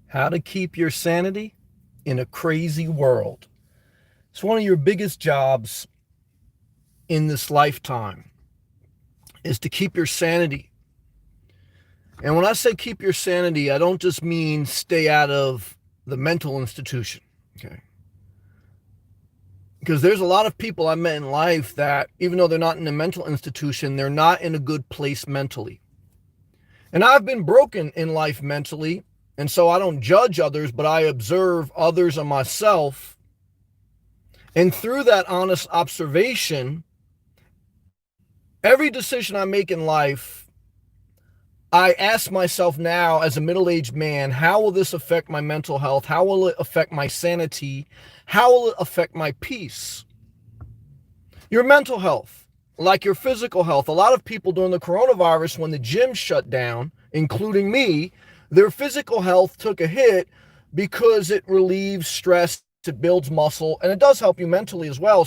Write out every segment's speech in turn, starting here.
How to keep your sanity in a crazy world. It's one of your biggest jobs in this lifetime is to keep your sanity. And when I say keep your sanity, I don't just mean stay out of the mental institution, okay? Because there's a lot of people I met in life that, even though they're not in a mental institution, they're not in a good place mentally. And I've been broken in life mentally, and so I don't judge others, but I observe others and myself. And through that honest observation, every decision I make in life, I ask myself now as a middle-aged man, how will this affect my mental health? How will it affect my sanity? How will it affect my peace? Your mental health, like your physical health. A lot of people during the coronavirus, when the gym shut down, including me, their physical health took a hit because it relieves stress, it builds muscle, and it does help you mentally as well.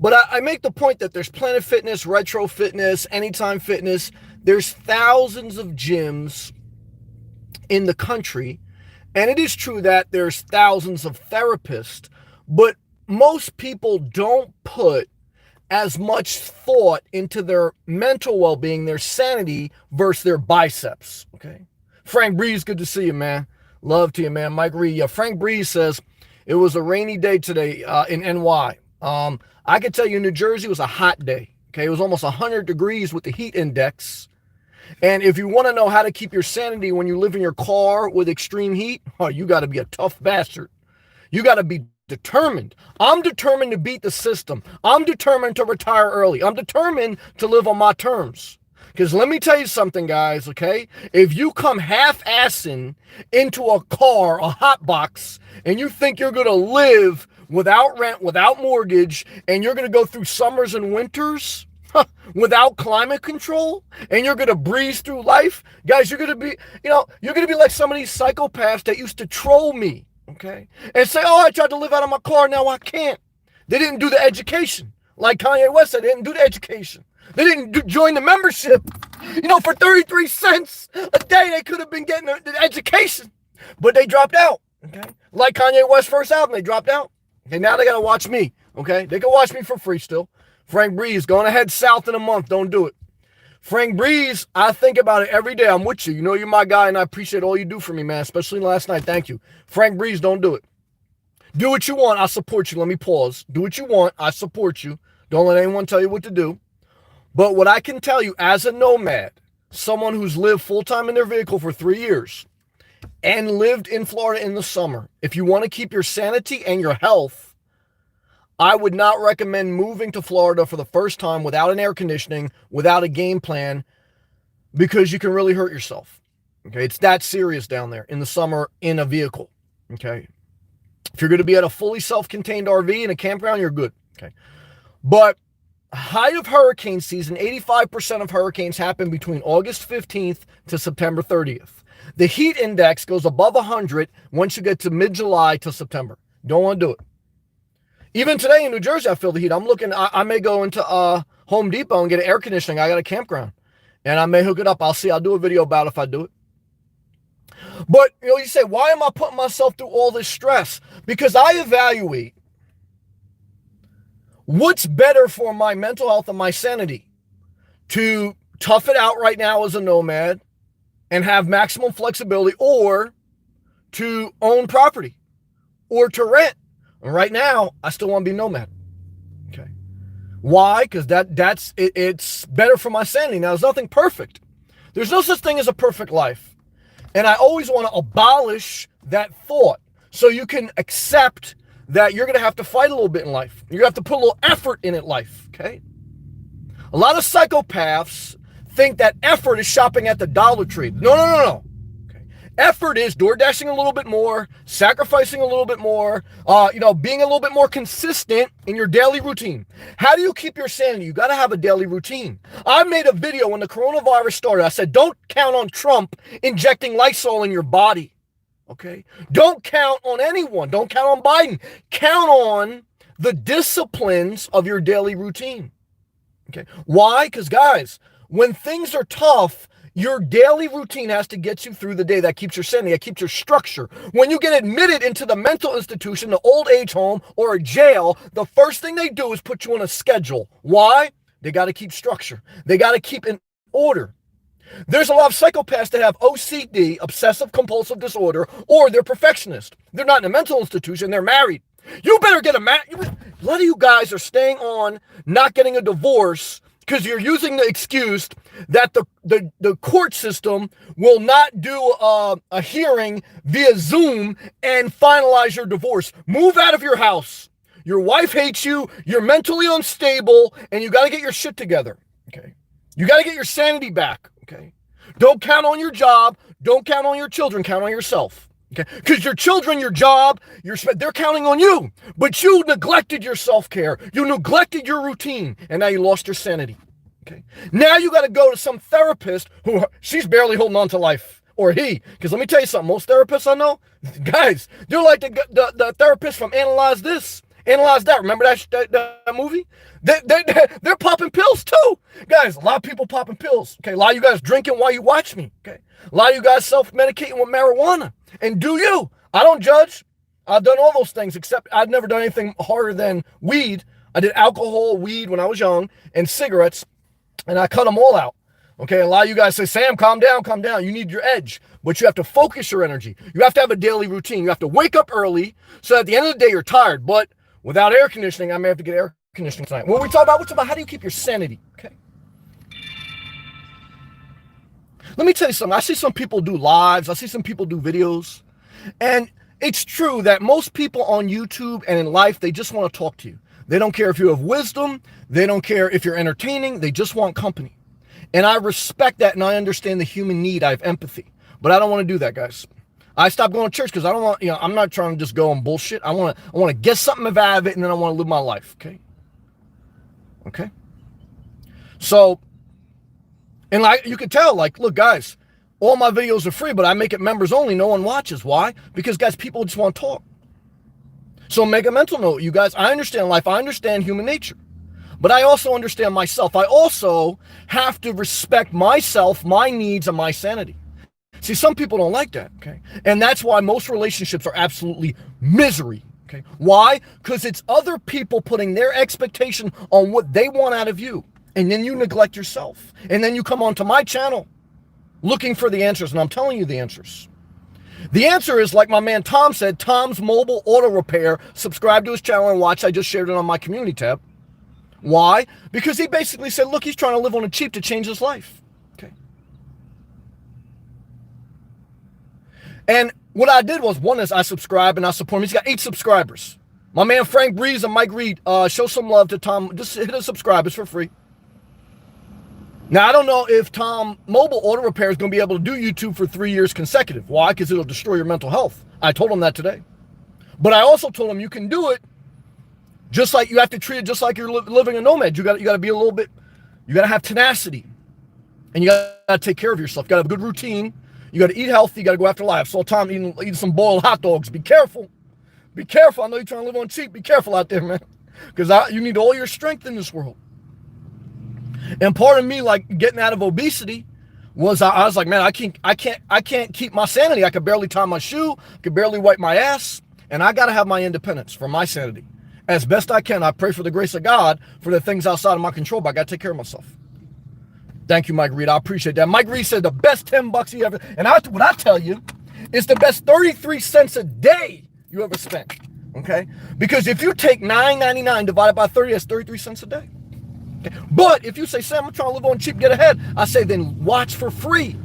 But I make the point that there's Planet Fitness, Retro Fitness, Anytime Fitness. There's thousands of gyms in the country. And it is true that there's thousands of therapists, but most people don't put as much thought into their mental well-being, their sanity versus their biceps, okay? Frank Breeze, good to see you, man. Love to you, man. Mike Reed. Frank Breeze says, it was a rainy day today in NY. I could tell you New Jersey was a hot day, okay? It was almost 100 degrees with the heat index. And if you want to know how to keep your sanity when you live in your car with extreme heat, you got to be a tough bastard. You got to be determined. I'm determined to beat the system. I'm determined to retire early. I'm determined to live on my terms. Because let me tell you something, guys, okay? If you come half-assing into a car, a hot box, and you think you're going to live without rent, without mortgage, and you're going to go through summers and winters without climate control, and you're going to breeze through life, guys, you're going to be, you're going to be like some of these psychopaths that used to troll me, okay? And say, oh, I tried to live out of my car, now I can't. They didn't do the education. Like Kanye West said, they didn't do the education. They didn't join the membership. For 33 cents a day, they could have been getting the education. But they dropped out, okay? Like Kanye West's first album, they dropped out. Okay, now they got to watch me, okay? They can watch me for free still. Frank Breeze, going to head south in a month. Don't do it. Frank Breeze, I think about it every day. I'm with you. You know you're my guy, and I appreciate all you do for me, man, especially last night. Thank you. Frank Breeze, don't do it. Do what you want. I support you. Let me pause. Do what you want. I support you. Don't let anyone tell you what to do. But what I can tell you as a nomad, someone who's lived full-time in their vehicle for 3 years and lived in Florida in the summer, if you want to keep your sanity and your health, I would not recommend moving to Florida for the first time without an air conditioning, without a game plan, because you can really hurt yourself. Okay, it's that serious down there in the summer in a vehicle. Okay, if you're going to be at a fully self-contained RV in a campground, you're good. Okay, but height of hurricane season, 85% of hurricanes happen between August 15th to September 30th. The heat index goes above 100 once you get to mid-July to September. Don't want to do it. Even today in New Jersey, I feel the heat. I'm looking, I may go into Home Depot and get an air conditioning. I got a campground. And I may hook it up. I'll see. I'll do a video about it if I do it. But, you say, why am I putting myself through all this stress? Because I evaluate what's better for my mental health and my sanity. To tough it out right now as a nomad and have maximum flexibility, or to own property or to rent. And right now, I still want to be nomad. Okay. Why? Because it's better for my sanity. Now, there's nothing perfect. There's no such thing as a perfect life. And I always want to abolish that thought so you can accept that you're going to have to fight a little bit in life. You're going to have to put a little effort in it life, okay? A lot of psychopaths think that effort is shopping at the Dollar Tree. No. Okay. Effort is door dashing a little bit more, sacrificing a little bit more, being a little bit more consistent in your daily routine. How do you keep your sanity? You got to have a daily routine. I made a video when the coronavirus started. I said, don't count on Trump injecting Lysol in your body. Okay? Don't count on anyone. Don't count on Biden. Count on the disciplines of your daily routine. Okay? Why? Because, guys, when things are tough, Your daily routine has to get you through the day. That keeps your sanity, that keeps your structure. When you get admitted into the mental institution, the old age home, or a jail, the first thing they do is put you on a schedule. Why? They got to keep structure. They got to keep in order. There's a lot of psychopaths that have OCD, obsessive compulsive disorder, or they're perfectionists. They're not in a mental institution, they're married. You better get a A lot of you guys are staying on not getting a divorce because you're using the excuse that the court system will not do a hearing via Zoom and finalize your divorce. Move out of your house. Your wife hates you, you're mentally unstable, and you got to get your shit together, okay? You got to get your sanity back, okay? Don't count on your job, don't count on your children, count on yourself. Okay, because your children, your job, they're counting on you. But you neglected your self-care. You neglected your routine. And now you lost your sanity. Okay. Now you got to go to some therapist who she's barely holding on to life. Or he. Because let me tell you something. Most therapists I know, guys, they're like the therapist from Analyze This, Analyze That. Remember that movie? They're popping pills too. Guys, a lot of people popping pills. Okay, a lot of you guys drinking while you watch me. Okay. A lot of you guys self-medicating with marijuana. And do you? I don't judge. I've done all those things, except I've never done anything harder than weed. I did alcohol, weed when I was young, and cigarettes, and I cut them all out. Okay, a lot of you guys say, Sam, calm down, calm down. You need your edge, but you have to focus your energy. You have to have a daily routine. You have to wake up early so at the end of the day you're tired. But without air conditioning, I may have to get air conditioning tonight. When we talk about, what's about how do you keep your sanity? Okay. Let me tell you something. I see some people do lives. I see some people do videos. And it's true that most people on YouTube and in life, they just want to talk to you. They don't care if you have wisdom. They don't care if you're entertaining. They just want company. And I respect that and I understand the human need. I have empathy. But I don't want to do that, guys. I stopped going to church because I don't want, I'm not trying to just go on bullshit. I want to get something out of it and then I want to live my life. Okay? Okay? So, and like you could tell, like, look, guys, all my videos are free, but I make it members only. No one watches. Why? Because, guys, people just want to talk. So make a mental note, you guys. I understand life. I understand human nature. But I also understand myself. I also have to respect myself, my needs, and my sanity. See, some people don't like that, okay? And that's why most relationships are absolutely misery, okay? Why? Because it's other people putting their expectation on what they want out of you. And then you neglect yourself. And then you come onto my channel looking for the answers. And I'm telling you the answers. The answer is, like my man Tom said, Tom's Mobile Auto Repair. Subscribe to his channel and watch. I just shared it on my community tab. Why? Because he basically said, look, he's trying to live on the cheap to change his life. Okay. And what I did was, one is I subscribe and I support him. He's got 8 subscribers. My man Frank Breeze and Mike Reed, show some love to Tom. Just hit a subscribe. It's for free. Now, I don't know if Tom Mobile Auto Repair is going to be able to do YouTube for 3 years consecutive. Why? Because it'll destroy your mental health. I told him that today. But I also told him you can do it just like you have to treat it just like you're living a nomad. You got to be a little bit, you got to have tenacity. And you got to take care of yourself. You got to have a good routine. You got to eat healthy. You got to go after life. So Tom eating some boiled hot dogs. Be careful. Be careful. I know you're trying to live on cheap. Be careful out there, man. Because you need all your strength in this world. And part of me, like, getting out of obesity was I was like, man, I can't keep my sanity. I could barely tie my shoe, could barely wipe my ass, and I got to have my independence for my sanity. As best I can, I pray for the grace of God for the things outside of my control, but I got to take care of myself. Thank you, Mike Reed. I appreciate that. Mike Reed said the best $10 he ever, and what I tell you is the best 33 cents a day you ever spent, okay? Because if you take $9.99 divided by 30, that's 33 cents a day. Okay. But if you say, Sam, I'm trying to live on cheap, get ahead, I say, then watch for free.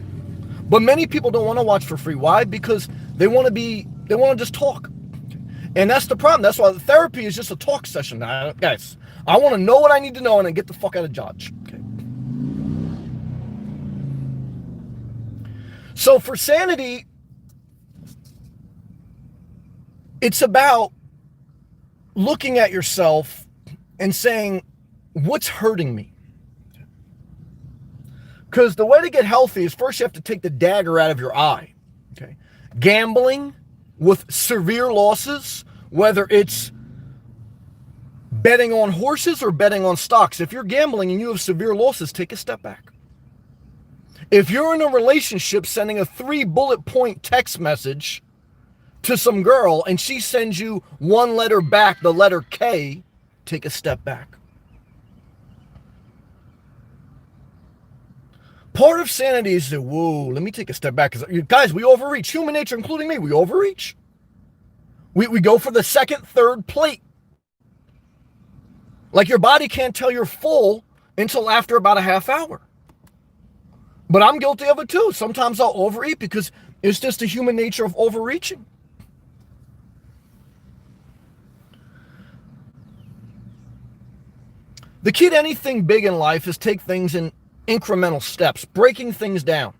But many people don't want to watch for free. Why? Because they want to just talk. Okay. And that's the problem. That's why the therapy is just a talk session. Now, guys, I want to know what I need to know and then get the fuck out of Dodge. Okay. So for sanity, it's about looking at yourself and saying, what's hurting me? Because the way to get healthy is first you have to take the dagger out of your eye. Okay, gambling with severe losses, whether it's betting on horses or betting on stocks. If you're gambling and you have severe losses, take a step back. If you're in a relationship sending a 3-bullet point text message to some girl and she sends you one letter back, the letter K, take a step back. Part of sanity is that, whoa, let me take a step back. Because, guys, we overreach. Human nature, including me, we overreach. We go for the second, third plate. Like your body can't tell you're full until after about a half hour. But I'm guilty of it too. Sometimes I'll overeat because it's just the human nature of overreaching. The key to anything big in life is take things in incremental steps, breaking things down.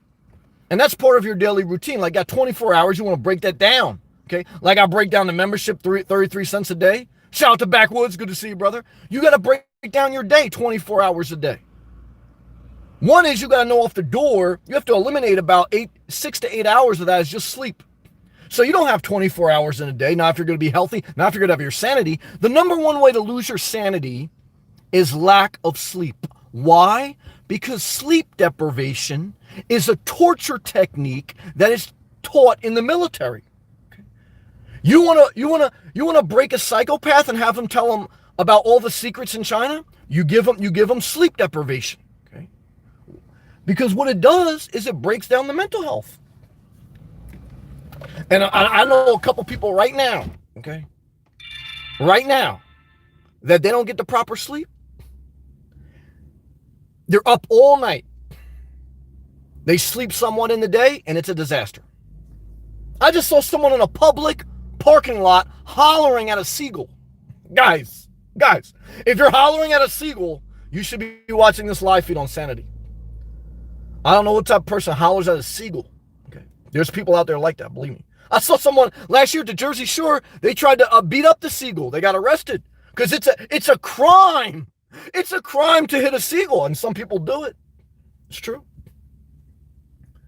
And that's part of your daily routine. Like, got 24 hours, you want to break that down. Okay? Like, I break down the membership 33 cents a day. Shout out to Backwoods. Good to see you, brother. You got to break down your day 24 hours a day. One is you got to know off the door, you have to eliminate about 6 to 8 hours of that is just sleep. So you don't have 24 hours in a day. Now, if you're going to be healthy, now if you're going to have your sanity, the number one way to lose your sanity is lack of sleep. Why? Because sleep deprivation is a torture technique that is taught in the military. Okay? You wanna break a psychopath and have them tell them about all the secrets in China? You give them sleep deprivation. Okay? Because what it does is it breaks down the mental health. And I know a couple people right now, okay, right now, that they don't get the proper sleep. They're up all night. They sleep somewhat in the day, and it's a disaster. I just saw someone in a public parking lot hollering at a seagull. Guys, if you're hollering at a seagull, you should be watching this live feed on Sanity. I don't know what type of person hollers at a seagull. Okay, there's people out there like that, believe me. I saw someone last year at the Jersey Shore. They tried to beat up the seagull. They got arrested because it's a crime. It's a crime to hit a seagull, and some people do it. It's true.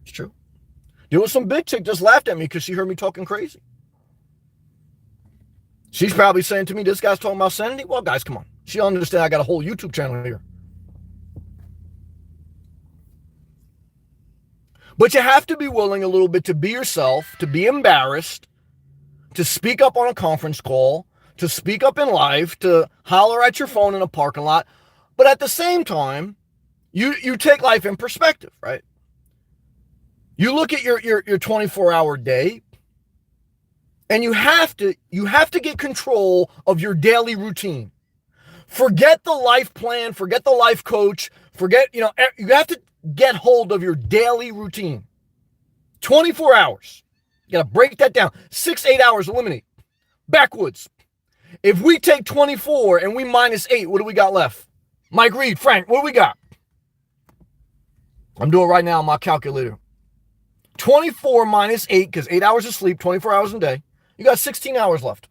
It's true. There was some big chick just laughed at me because she heard me talking crazy. She's probably saying to me, this guy's talking about sanity. Well, guys, come on. She understands I got a whole YouTube channel here. But you have to be willing a little bit to be yourself, to be embarrassed, to speak up on a conference call, to speak up in life, to holler at your phone in a parking lot. But at the same time, you take life in perspective, right? You look at your 24-hour day, and you have to get control of your daily routine. Forget the life plan, forget the life coach, you have to get hold of your daily routine. 24 hours. You got to break that down. 6-8 hours, eliminate. Backwoods. If we take 24 and we minus 8, what do we got left? Mike Reed, Frank, what do we got? I'm doing right now on my calculator. 24 minus 8, because 8 hours of sleep, 24 hours a day. You got 16 hours left.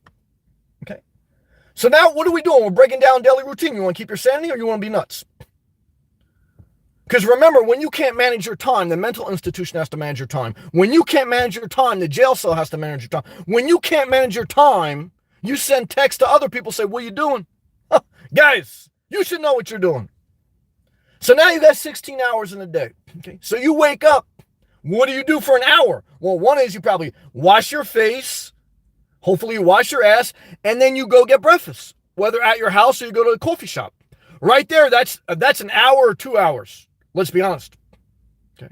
Okay. So now what are we doing? We're breaking down daily routine. You want to keep your sanity or you want to be nuts? Because remember, when you can't manage your time, the mental institution has to manage your time. When you can't manage your time, the jail cell has to manage your time. When you can't manage your time, you send text to other people, say, what are you doing? Guys, you should know what you're doing. So now you got 16 hours in a day. Okay. So you wake up. What do you do for an hour? Well, one is you probably wash your face. Hopefully you wash your ass. And then you go get breakfast, whether at your house or you go to the coffee shop. Right there, that's an hour or 2 hours. Let's be honest. Okay.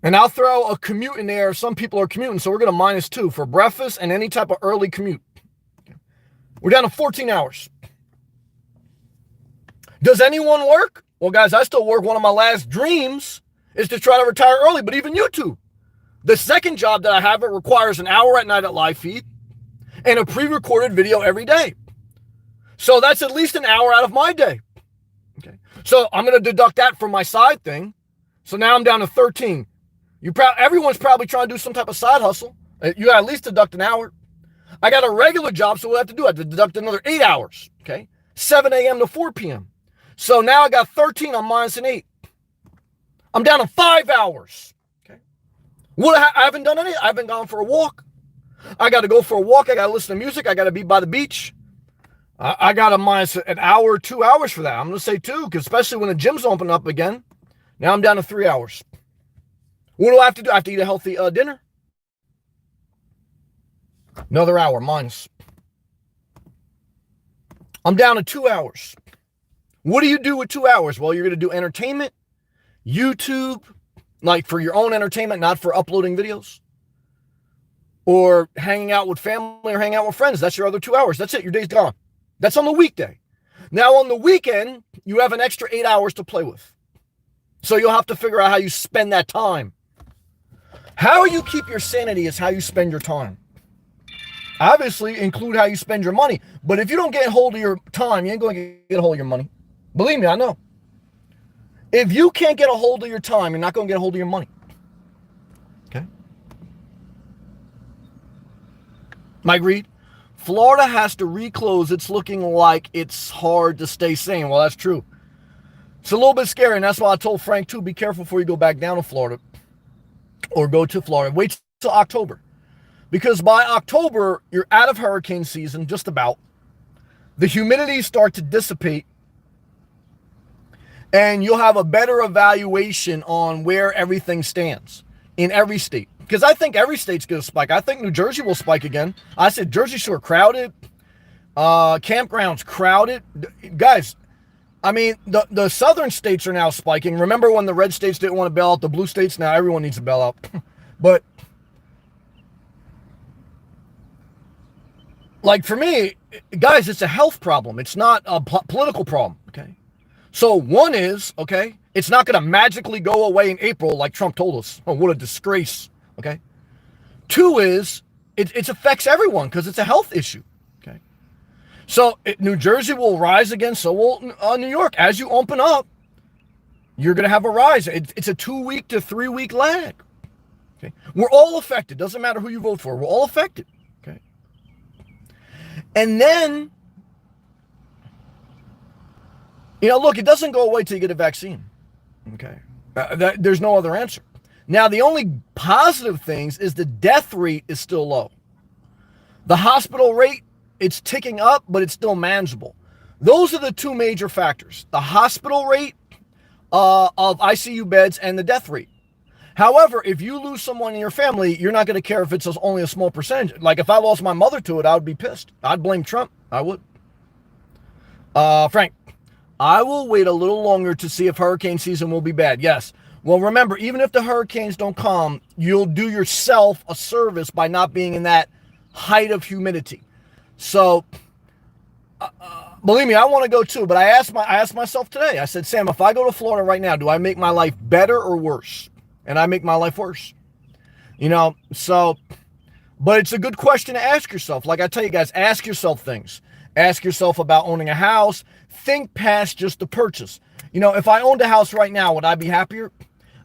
And I'll throw a commute in there. Some people are commuting, so we're going to -2 for breakfast and any type of early commute. Okay. We're down to 14 hours. Does anyone work? Well, guys, I still work. One of my last dreams is to try to retire early, but even YouTube. The second job that I have, it requires an hour at night at live feed and a pre-recorded video every day. So that's at least an hour out of my day. Okay. So I'm going to deduct that from my side thing. So now I'm down to 13. Everyone's probably trying to do some type of side hustle. You got to at least deduct an hour. I got a regular job, so what I have to do? I have to deduct another 8 hours. Okay. 7 a.m. to 4 p.m. So now I got 13 on minus an 8. I'm down to 5 hours. Okay. I haven't done any. I haven't gone for a walk. I got to go for a walk. I got to listen to music. I got to be by the beach. I got a minus an hour, 2 hours for that. I'm going to say 2, because especially when the gyms open up again. Now I'm down to 3 hours. What do I have to do? I have to eat a healthy dinner. Another hour minus. I'm down to 2 hours. What do you do with 2 hours? Well, you're going to do entertainment, YouTube, like for your own entertainment, not for uploading videos, or hanging out with family or hanging out with friends. That's your other 2 hours. That's it. Your day's gone. That's on the weekday. Now on the weekend, you have an extra 8 hours to play with. So you'll have to figure out how you spend that time. How you keep your sanity is how you spend your time. Obviously, include how you spend your money. But if you don't get a hold of your time, you ain't going to get a hold of your money. Believe me, I know. If you can't get a hold of your time, you're not going to get a hold of your money. Okay? Mike Reed, Florida has to reclose. It's looking like it's hard to stay sane. Well, that's true. It's a little bit scary, and that's why I told Frank, too, be careful before you go back down to Florida or go to Florida. Wait till October. Because by October, you're out of hurricane season, just about. The humidity starts to dissipate, and you'll have a better evaluation on where everything stands in every state. Because I think every state's going to spike. I think New Jersey will spike again. I said Jersey Shore crowded. Campgrounds crowded. Guys, I mean, the southern states are now spiking. Remember when the red states didn't want to bail out the blue states? Now everyone needs to bail out. But, like for me, guys, it's a health problem. It's not a political problem, okay? So one is, okay, it's not going to magically go away in April like Trump told us. Oh, what a disgrace, okay? Two is, it affects everyone because it's a health issue, okay? So New Jersey will rise again, so will New York. As you open up, you're going to have a rise. It's a 2-week to 3-week lag, okay? We're all affected. Doesn't matter who you vote for. We're all affected, okay? And then, look, it doesn't go away till you get a vaccine. Okay. There's no other answer. Now, the only positive things is the death rate is still low. The hospital rate, it's ticking up, but it's still manageable. Those are the two major factors. The hospital rate of ICU beds and the death rate. However, if you lose someone in your family, you're not going to care if it's only a small percentage. Like if I lost my mother to it, I would be pissed. I'd blame Trump. I would. Frank, I will wait a little longer to see if hurricane season will be bad. Yes. Well, remember, even if the hurricanes don't come, you'll do yourself a service by not being in that height of humidity. So, believe me, I want to go too. But I asked myself today. I said, Sam, if I go to Florida right now, do I make my life better or worse? And I make my life worse. So, but it's a good question to ask yourself. Like I tell you guys, ask yourself things. Ask yourself about owning a house. Think past just the purchase. If I owned a house right now, would I be happier?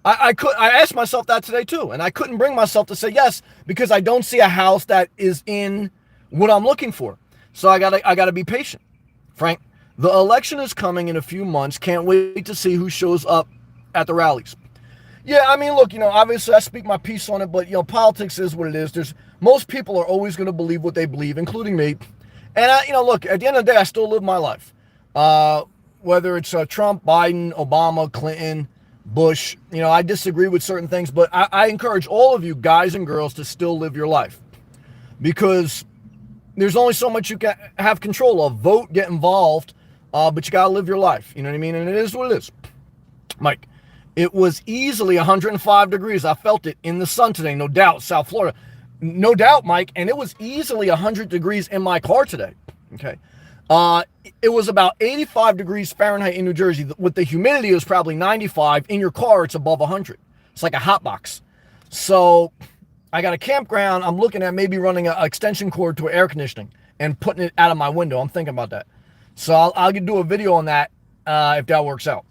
I asked myself that today too, and I couldn't bring myself to say yes because I don't see a house that is in what I'm looking for. So I gotta be patient. Frank, the election is coming in a few months. Can't wait to see who shows up at the rallies. Yeah, I mean, look, obviously I speak my piece on it, but politics is what it is. Most people are always going to believe what they believe, including me. And look, at the end of the day, I still live my life. Whether it's Trump, Biden, Obama, Clinton, Bush, I disagree with certain things, but I encourage all of you guys and girls to still live your life because there's only so much you can have control of. Vote, get involved, but you got to live your life. You know what I mean? And it is what it is. Mike, it was easily 105 degrees. I felt it in the sun today, no doubt, South Florida. No doubt, Mike. And it was easily 100 degrees in my car today. Okay. It was about 85 degrees Fahrenheit in New Jersey. With the humidity, it was probably 95. In your car, it's above 100. It's like a hot box. So I got a campground. I'm looking at maybe running an extension cord to air conditioning and putting it out of my window. I'm thinking about that. So I'll do a video on that if that works out.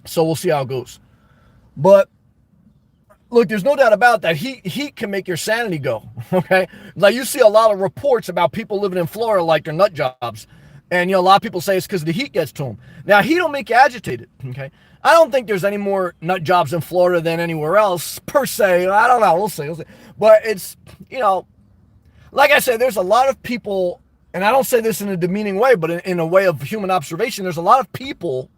So we'll see how it goes. But look, there's no doubt about that. Heat can make your sanity go, okay? Like you see a lot of reports about people living in Florida like they're nut jobs. And, a lot of people say it's because the heat gets to them. Now, heat will make you agitated, okay? I don't think there's any more nut jobs in Florida than anywhere else, per se. I don't know. We'll see. But it's, like I said, there's a lot of people and I don't say this in a demeaning way, but in a way of human observation, there's a lot of people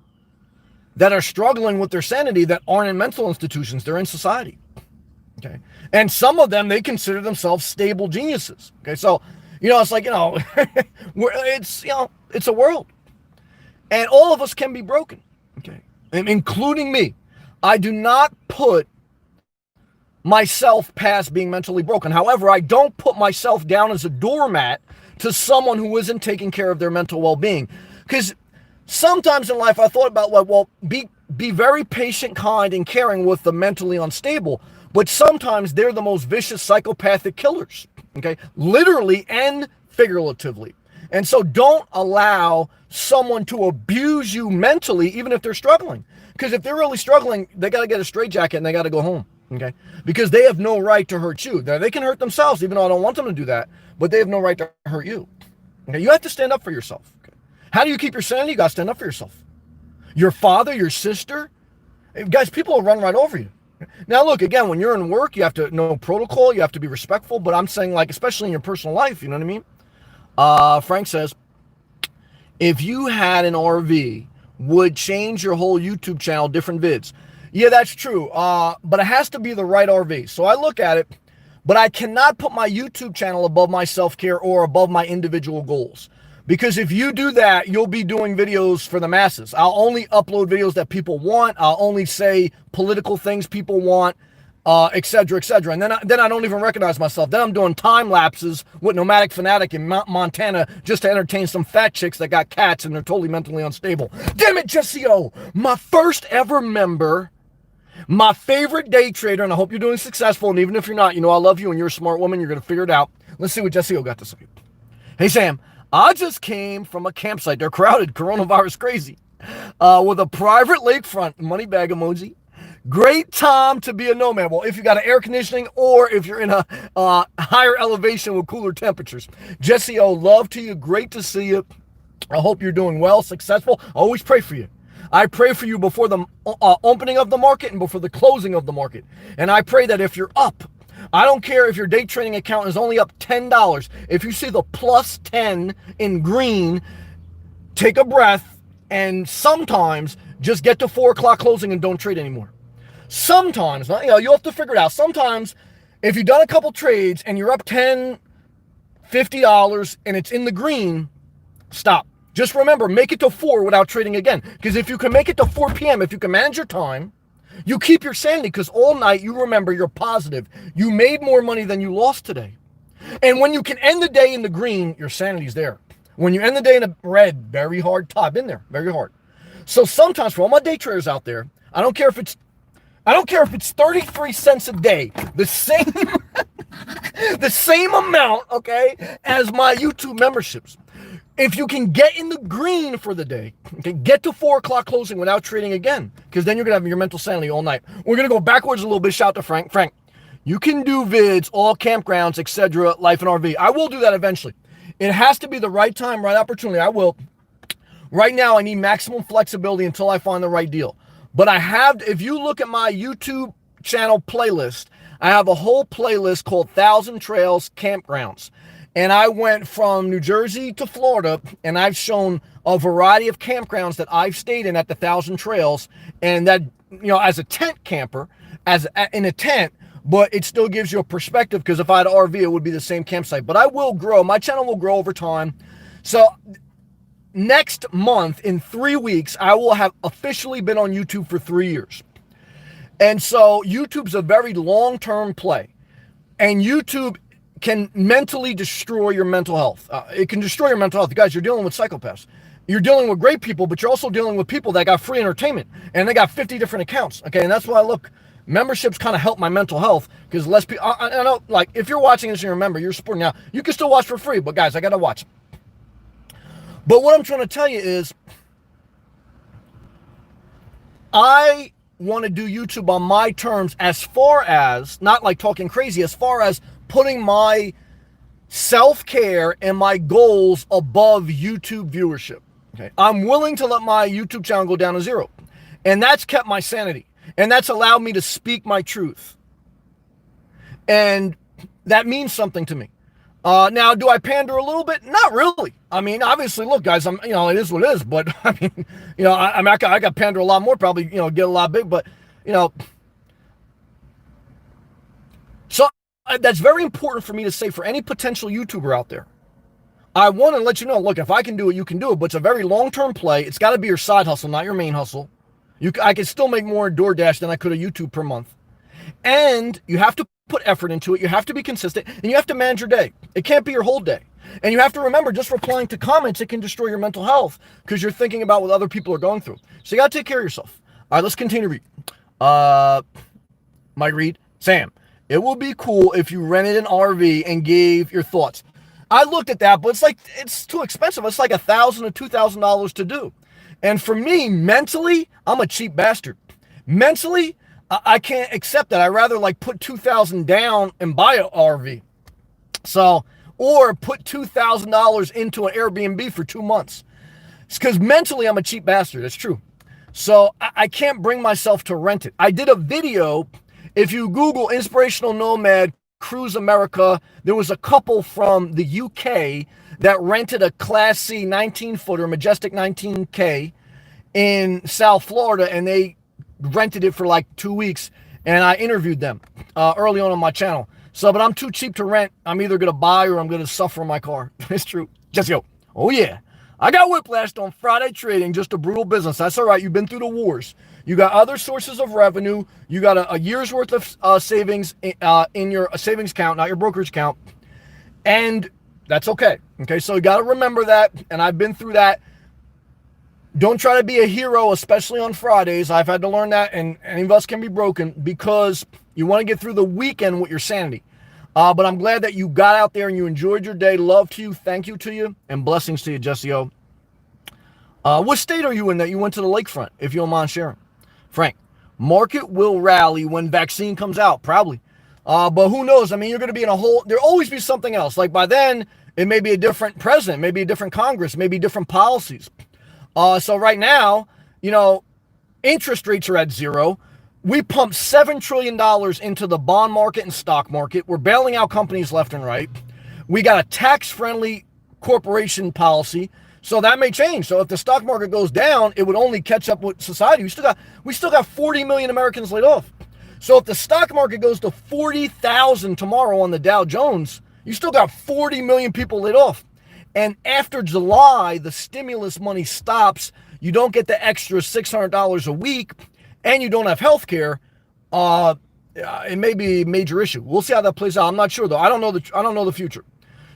that are struggling with their sanity that aren't in mental institutions. They're in society. Okay. And some of them, they consider themselves stable geniuses. Okay. So, it's like, it's a world. And all of us can be broken. Okay. And including me. I do not put myself past being mentally broken. However, I don't put myself down as a doormat to someone who isn't taking care of their mental well-being. Because sometimes in life I thought about, well, be very patient, kind, and caring with the mentally unstable. But sometimes they're the most vicious psychopathic killers. Okay, literally and figuratively. And so don't allow someone to abuse you mentally, even if they're struggling. Because if they're really struggling, they got to get a straitjacket and they got to go home. Okay, because they have no right to hurt you. Now, they can hurt themselves, even though I don't want them to do that, but they have no right to hurt you. Okay, you have to stand up for yourself. Okay? How do you keep your sanity? You got to stand up for yourself. Your father, your sister, guys, people will run right over you. Now, look, again, when you're in work, you have to know protocol. You have to be respectful. But I'm saying, like, especially in your personal life, you know what I mean? Frank says, if you had an RV, would change your whole YouTube channel, different vids. Yeah, that's true. But it has to be the right RV. So I look at it, but I cannot put my YouTube channel above my self-care or above my individual goals. Because if you do that, you'll be doing videos for the masses. I'll only upload videos that people want. I'll only say political things people want, et cetera, et cetera. And then I don't even recognize myself. Then I'm doing time lapses with Nomadic Fanatic in Montana just to entertain some fat chicks that got cats and they're totally mentally unstable. Damn it, Jesse O, my first ever member, my favorite day trader, and I hope you're doing successful. And even if you're not, I love you and you're a smart woman. You're going to figure it out. Let's see what Jesse O got to say. Hey, Sam. I just came from a campsite. They're crowded, coronavirus crazy, with a private lakefront, money bag emoji. Great time to be a nomad. Well, if you got an air conditioning or if you're in a higher elevation with cooler temperatures. Jesse O, love to you. Great to see you. I hope you're doing well, successful. I always pray for you. I pray for you before the opening of the market and before the closing of the market. And I pray that if you're up, I don't care if your day trading account is only up $10. If you see the plus 10 in green, take a breath and sometimes just get to 4 o'clock closing and don't trade anymore. Sometimes, you'll have to figure it out. Sometimes if you've done a couple trades and you're up $10, $50 and it's in the green, stop. Just remember, make it to 4 without trading again. Because if you can make it to 4 p.m., if you can manage your time, you keep your sanity because all night you remember you're positive. You made more money than you lost today. And when you can end the day in the green, your sanity's there. When you end the day in the red, very hard. I've been there, very hard. So sometimes for all my day traders out there, I don't care if it's 33 cents a day, the same the same amount, okay, as my YouTube memberships. If you can get in the green for the day, okay, get to 4 o'clock closing without trading again, because then you're going to have your mental sanity all night. We're going to go backwards a little bit. Shout to Frank. Frank, you can do vids, all campgrounds, etc., life and RV. I will do that eventually. It has to be the right time, right opportunity. I will. Right now, I need maximum flexibility until I find the right deal. But I have, if you look at my YouTube channel playlist, I have a whole playlist called 1,000 Trails Campgrounds. And I went from New Jersey to Florida, and I've shown a variety of campgrounds that I've stayed in at the 1,000 Trails. And that, as a tent camper, in a tent, but it still gives you a perspective because if I had an RV, it would be the same campsite. But I will grow. My channel will grow over time. So next month, in 3 weeks, I will have officially been on YouTube for 3 years. And so YouTube's a very long-term play. And YouTube can mentally destroy your mental health. It can destroy your mental health. Guys, you're dealing with psychopaths. You're dealing with great people, but you're also dealing with people that got free entertainment. And they got 50 different accounts. Okay, and that's why, look, memberships kind of help my mental health because less people, I know, like, if you're watching this and you're a member, you're supporting now, you can still watch for free, but guys, I got to watch. But what I'm trying to tell you is, I want to do YouTube on my terms as far as, not like talking crazy, as far as putting my self-care and my goals above YouTube viewership. Okay, I'm willing to let my YouTube channel go down to 0. And that's kept my sanity. And that's allowed me to speak my truth. And that means something to me. Now, do I pander a little bit? Not really. I mean, obviously, look, guys, it is what it is. But I mean, I got pander a lot more, probably, get a lot big. But, you know, so that's very important for me to say for any potential YouTuber out there. I want to let you know, look, if I can do it, you can do it. But it's a very long-term play. It's got to be your side hustle, not your main hustle. I can still make more in DoorDash than I could at YouTube per month. And you have to put effort into it. You have to be consistent, and you have to manage your day. It can't be your whole day. And you have to remember, just replying to comments, it can destroy your mental health because you're thinking about what other people are going through. So you got to take care of yourself. All right, let's continue to read. Mike Reed, Sam, it would be cool if you rented an RV and gave your thoughts. I looked at that, but it's too expensive. It's like $1,000 to $2,000 to do. And for me, mentally, I'm a cheap bastard. Mentally, I can't accept that. I'd rather put $2,000 down and buy an RV. So, or put $2,000 into an Airbnb for 2 months. It's because mentally I'm a cheap bastard. It's true. So I can't bring myself to rent it. I did a video. If you Google Inspirational Nomad Cruise America, there was a couple from the UK that rented a Class C 19-footer, Majestic 19K in South Florida, and they rented it for 2 weeks, and I interviewed them early on my channel. So, but I'm too cheap to rent. I'm either going to buy or I'm going to suffer in my car. It's true. Just yo. Oh, yeah. I got whiplashed on Friday trading, just a brutal business. That's all right. You've been through the wars. You got other sources of revenue. You got a year's worth of savings in your savings account, not your brokerage account. And that's okay. Okay, so you got to remember that. And I've been through that. Don't try to be a hero, especially on Fridays. I've had to learn that, and any of us can be broken because you want to get through the weekend with your sanity. But I'm glad that you got out there and you enjoyed your day. Love to you. Thank you to you. And blessings to you, Jesse O. What state are you in that you went to the lakefront, if you don't mind sharing? Frank, market will rally when vaccine comes out, probably. But who knows? I mean, you're going to be in a whole, there'll always be something else. By then, it may be a different president, maybe a different Congress, maybe different policies. So right now, interest rates are at zero. We pumped $7 trillion into the bond market and stock market. We're bailing out companies left and right. We got a tax-friendly corporation policy, so that may change. So if the stock market goes down, it would only catch up with society. We still got 40 million Americans laid off. So if the stock market goes to 40,000 tomorrow on the Dow Jones, you still got 40 million people laid off. And after July, the stimulus money stops. You don't get the extra $600 a week, and you don't have health care. It may be a major issue. We'll see how that plays out. I'm not sure though. I don't know the future.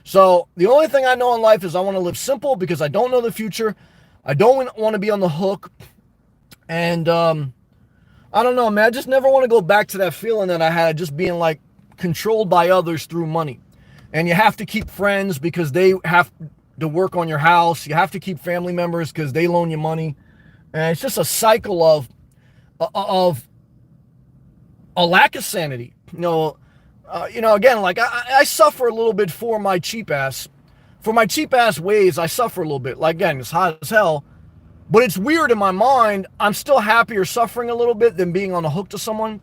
So the only thing I know in life is I want to live simple because I don't know the future. I don't want to be on the hook. And I don't know, man. I just never want to go back to that feeling that I had just being controlled by others through money. And you have to keep friends because they have to work on your house. You have to keep family members because they loan you money. And it's just a cycle of a lack of sanity. Again, I suffer a little bit for my cheap ass. For my cheap ass ways, I suffer a little bit. Again, it's hot as hell. But it's weird in my mind. I'm still happier suffering a little bit than being on the hook to someone.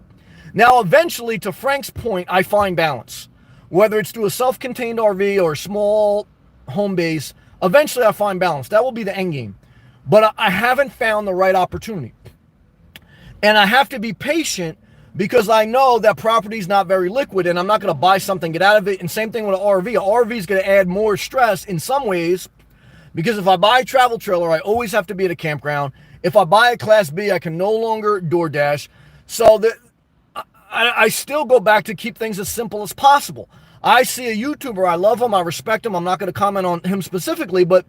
Now, eventually, to Frank's point, I find balance. Whether it's through a self-contained RV or a small home base, eventually I find balance. That will be the end game. But I haven't found the right opportunity. And I have to be patient because I know that property is not very liquid and I'm not going to buy something, get out of it. And same thing with an RV. An RV is going to add more stress in some ways because if I buy a travel trailer, I always have to be at a campground. If I buy a Class B, I can no longer DoorDash. So I still go back to keep things as simple as possible. I see a YouTuber, I love him, I respect him. I'm not going to comment on him specifically, but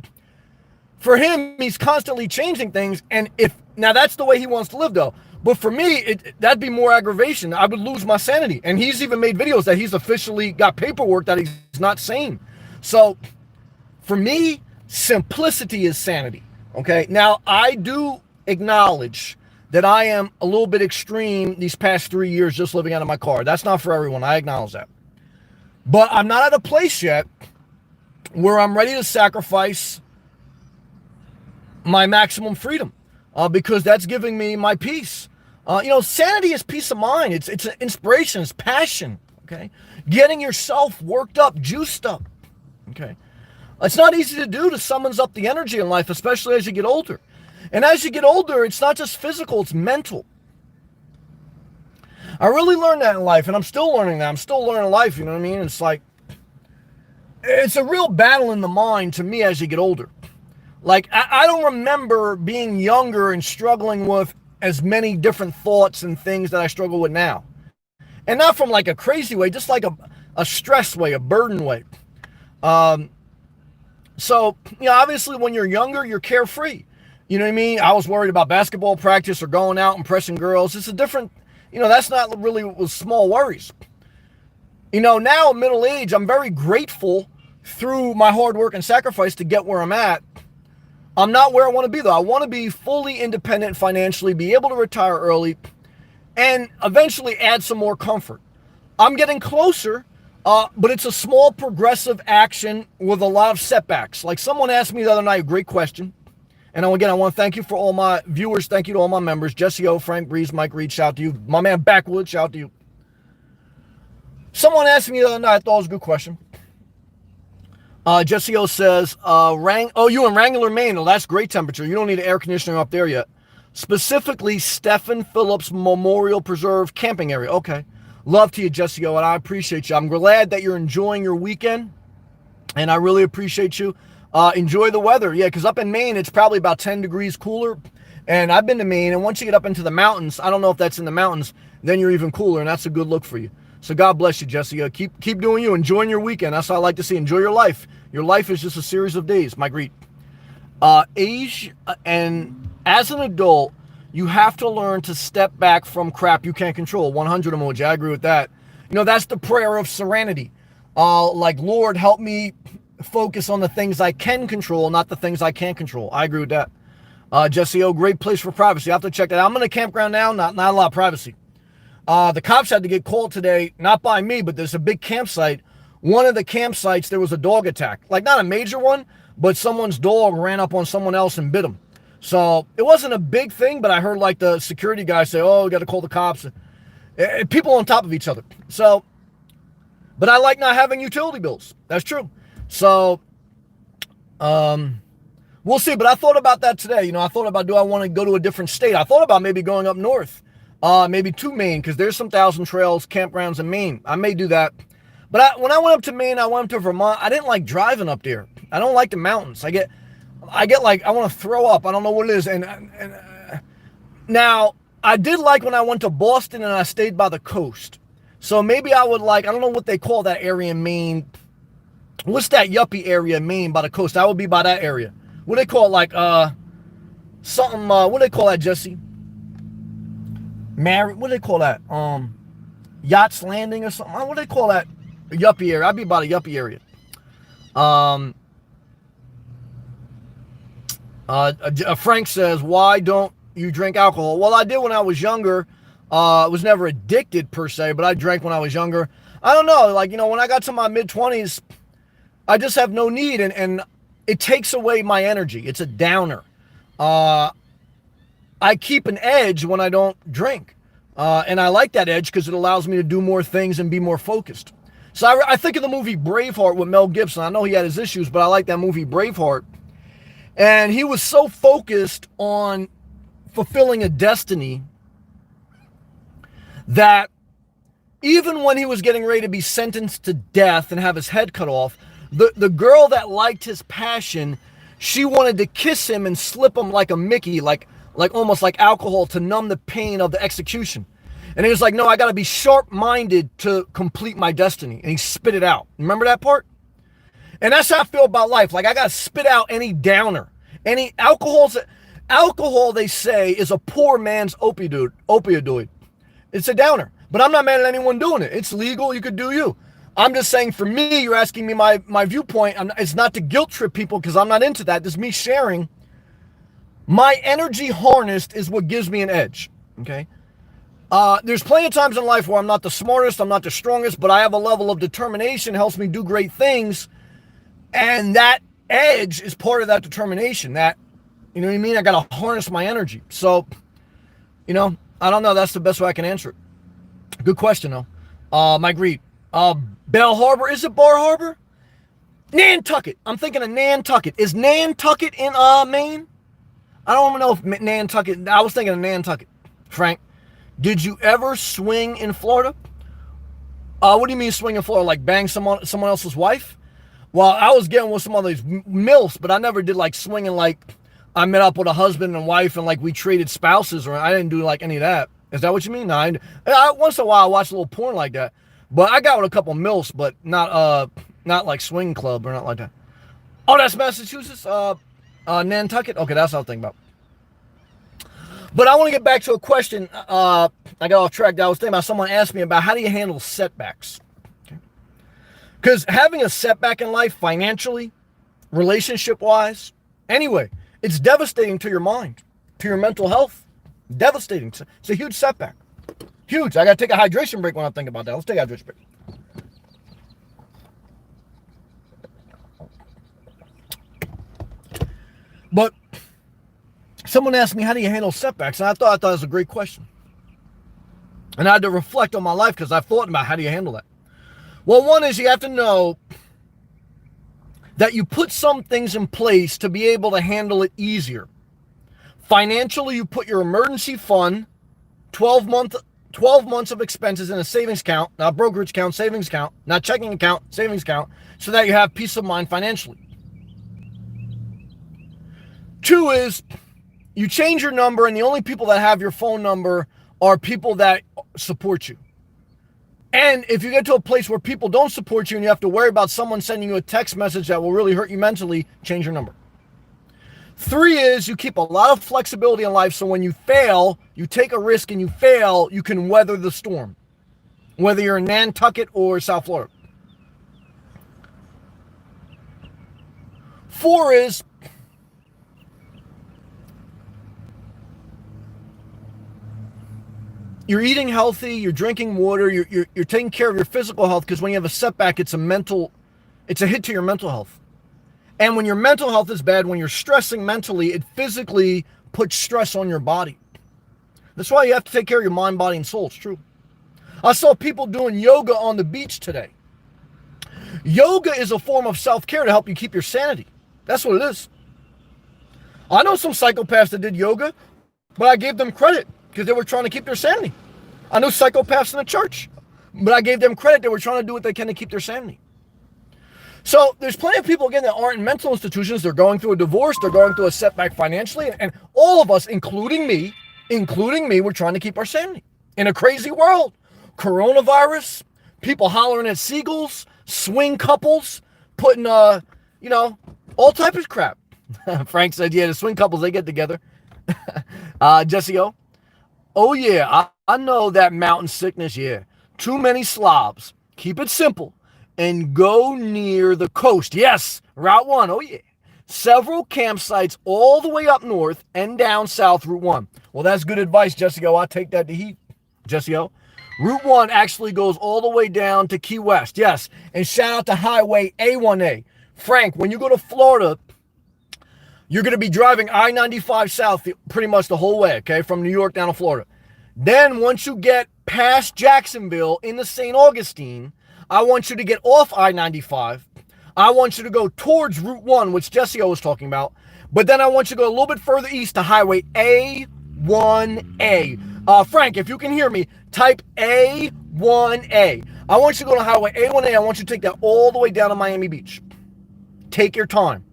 for him, he's constantly changing things. And now that's the way he wants to live though. But for me, that'd be more aggravation. I would lose my sanity. And he's even made videos that he's officially got paperwork that he's not sane. So for me, simplicity is sanity. Okay. Now I do acknowledge that I am a little bit extreme these past 3 years just living out of my car. That's not for everyone. I acknowledge that. But I'm not at a place yet where I'm ready to sacrifice my maximum freedom because that's giving me my peace. Sanity is peace of mind. It's an inspiration. It's passion. Okay. Getting yourself worked up, juiced up. Okay. It's not easy to do, to summons up the energy in life, especially as you get older. And as you get older, it's not just physical, it's mental. I really learned that in life, and I'm still learning that. I'm still learning life, you know what I mean? It's like, it's a real battle in the mind to me as you get older. Like, I don't remember being younger and struggling with as many different thoughts and things that I struggle with now. And not from like a crazy way, just like a stress way, a burden way. So, you know, obviously when you're younger, you're carefree. You know what I mean? I was worried about basketball practice or going out and impressing girls. It's a different, you know, that's not really with small worries. You know, now middle age, I'm very grateful through my hard work and sacrifice to get where I'm at. I'm not where I want to be, though. I want to be fully independent financially, be able to retire early, and eventually add some more comfort. I'm getting closer, but it's a small progressive action with a lot of setbacks. Like someone asked me the other night, a great question. And again, I want to thank you for all my viewers. Thank you to all my members. Jesse O, Frank Breeze, Mike Reed, shout out to you. My man Backwood, shout out to you. Someone asked me the other night, I thought it was a good question. Jesse O says, you in Wrangler, Maine. Oh, that's great temperature. You don't need an air conditioner up there yet. Specifically, Stephen Phillips Memorial Preserve camping area. Okay. Love to you, Jesse O, and I appreciate you. I'm glad that you're enjoying your weekend, and I really appreciate you. Enjoy the weather. Yeah, because up in Maine, it's probably about 10 degrees cooler. And I've been to Maine, and once you get up into the mountains, I don't know if that's in the mountains, then you're even cooler, and that's a good look for you. So God bless you, Jesse. Keep doing you. Enjoying your weekend. That's what I like to see. Enjoy your life. Your life is just a series of days. Mike Reed. Age, and as an adult, you have to learn to step back from crap you can't control. 100 emoji. I agree with that. You know, that's the prayer of serenity. Like, Lord, help me focus on the things I can control, not the things I can't control. I agree with that. Jesse O, great place for privacy. I have to check that out. I'm in a campground now, not a lot of privacy. The cops had to get called today, not by me, but there's a big campsite. One of the campsites, there was a dog attack. Like, not a major one, but someone's dog ran up on someone else and bit him. So it wasn't a big thing, but I heard like the security guy say, oh, we got to call the cops. People on top of each other. So, but I like not having utility bills. That's true. So, we'll see. But I thought about that today. You know, I thought about, do I want to go to a different state? I thought about maybe going up north, maybe to Maine, because there's some Thousand Trails campgrounds in Maine. I may do that. But when I went up to Maine, I went up to Vermont. I didn't like driving up there. I don't like the mountains. I get like, I want to throw up. I don't know what it is. And now, I did like when I went to Boston and I stayed by the coast. So maybe I would like, I don't know what they call that area in Maine. What's that yuppie area in Maine by the coast? I would be by that area. What do they call it? Like, something, what do they call that, Jesse? What do they call that? Yachts Landing or something? What do they call that? A yuppie area. I'd be about a yuppie area. Frank says, why don't you drink alcohol? Well, I did when I was younger. I was never addicted per se, but I drank when I was younger. I don't know. Like, you know, when I got to my mid-20s, I just have no need, and it takes away my energy. It's a downer. I keep an edge when I don't drink. And I like that edge because it allows me to do more things and be more focused. So I think of the movie Braveheart with Mel Gibson. I know he had his issues, but I like that movie Braveheart. And he was so focused on fulfilling a destiny that even when he was getting ready to be sentenced to death and have his head cut off, the girl that liked his passion, she wanted to kiss him and slip him like a Mickey, like almost like alcohol to numb the pain of the execution. And he was like, no, I got to be sharp-minded to complete my destiny. And he spit it out. Remember that part? And that's how I feel about life. Like, I got to spit out any downer. Any alcohol, they say, is a poor man's opioid. It's a downer. But I'm not mad at anyone doing it. It's legal. You could do you. I'm just saying, for me, you're asking me my viewpoint. It's not to guilt trip people because I'm not into that. This is me sharing. My energy harnessed is what gives me an edge. Okay? There's plenty of times in life where I'm not the smartest, I'm not the strongest, but I have a level of determination, helps me do great things. And that edge is part of that determination. That, you know what I mean? I got to harness my energy. So, you know, I don't know. That's the best way I can answer it. Good question, though. Mike Reed. Bell Harbor. Is it Bar Harbor? Nantucket. I'm thinking of Nantucket. Is Nantucket in Maine? I don't even know if Nantucket. I was thinking of Nantucket. Frank, did you ever swing in Florida? What do you mean swing in Florida? Like bang someone else's wife? Well, I was getting with some of these MILFs, but I never did like swinging like I met up with a husband and wife and like we traded spouses, or I didn't do like any of that. Is that what you mean? No, once in a while I watch a little porn like that. But I got with a couple MILFs, but not like swing club or not like that. Oh, that's Massachusetts? Nantucket? Okay, that's what I was thinking about. But I want to get back to a question. I got off track. I was thinking about someone asked me about how do you handle setbacks? Because having a setback in life, financially, relationship-wise, anyway, it's devastating to your mind, to your mental health. Devastating. It's a huge setback. Huge. I got to take a hydration break when I think about that. Let's take a hydration break. But someone asked me, how do you handle setbacks? And I thought it was a great question. And I had to reflect on my life because I've thought about how do you handle that. Well, one is you have to know that you put some things in place to be able to handle it easier. Financially, you put your emergency fund, 12 months of expenses in a savings account, not brokerage account, savings account, not checking account, savings account, so that you have peace of mind financially. Two is you change your number, and the only people that have your phone number are people that support you. And if you get to a place where people don't support you and you have to worry about someone sending you a text message that will really hurt you mentally, change your number. Three is you keep a lot of flexibility in life, so when you fail, you take a risk and you fail, you can weather the storm, whether you're in Nantucket or South Florida. Four is you're eating healthy, you're drinking water, you're taking care of your physical health, because when you have a setback, it's a hit to your mental health. And when your mental health is bad, when you're stressing mentally, it physically puts stress on your body. That's why you have to take care of your mind, body, and soul. It's true. I saw people doing yoga on the beach today. Yoga is a form of self-care to help you keep your sanity. That's what it is. I know some psychopaths that did yoga, but I gave them credit because they were trying to keep their sanity. I know psychopaths in the church, but I gave them credit. They were trying to do what they can to keep their sanity. So there's plenty of people, again, that aren't in mental institutions. They're going through a divorce. They're going through a setback financially. And all of us, including me, we're trying to keep our sanity. In a crazy world, coronavirus, people hollering at seagulls, swing couples, putting, all type of crap. Frank said, yeah, the swing couples, they get together. Jesse O. Oh, yeah, I know that mountain sickness, yeah. Too many slobs. Keep it simple. And go near the coast. Yes, Route 1, oh yeah. Several campsites all the way up north and down south Route 1. Well, that's good advice, Jesse O. I'll take that to heat, Jesse O. Route 1 actually goes all the way down to Key West, yes. And shout out to Highway A1A. Frank, when you go to Florida, you're going to be driving I-95 south pretty much the whole way, okay, from New York down to Florida. Then once you get past Jacksonville into St. Augustine, I want you to get off I-95. I want you to go towards Route 1, which Jesse O was talking about. But then I want you to go a little bit further east to Highway A1A. Frank, if you can hear me, type A1A. I want you to go to Highway A1A. I want you to take that all the way down to Miami Beach. Take your time.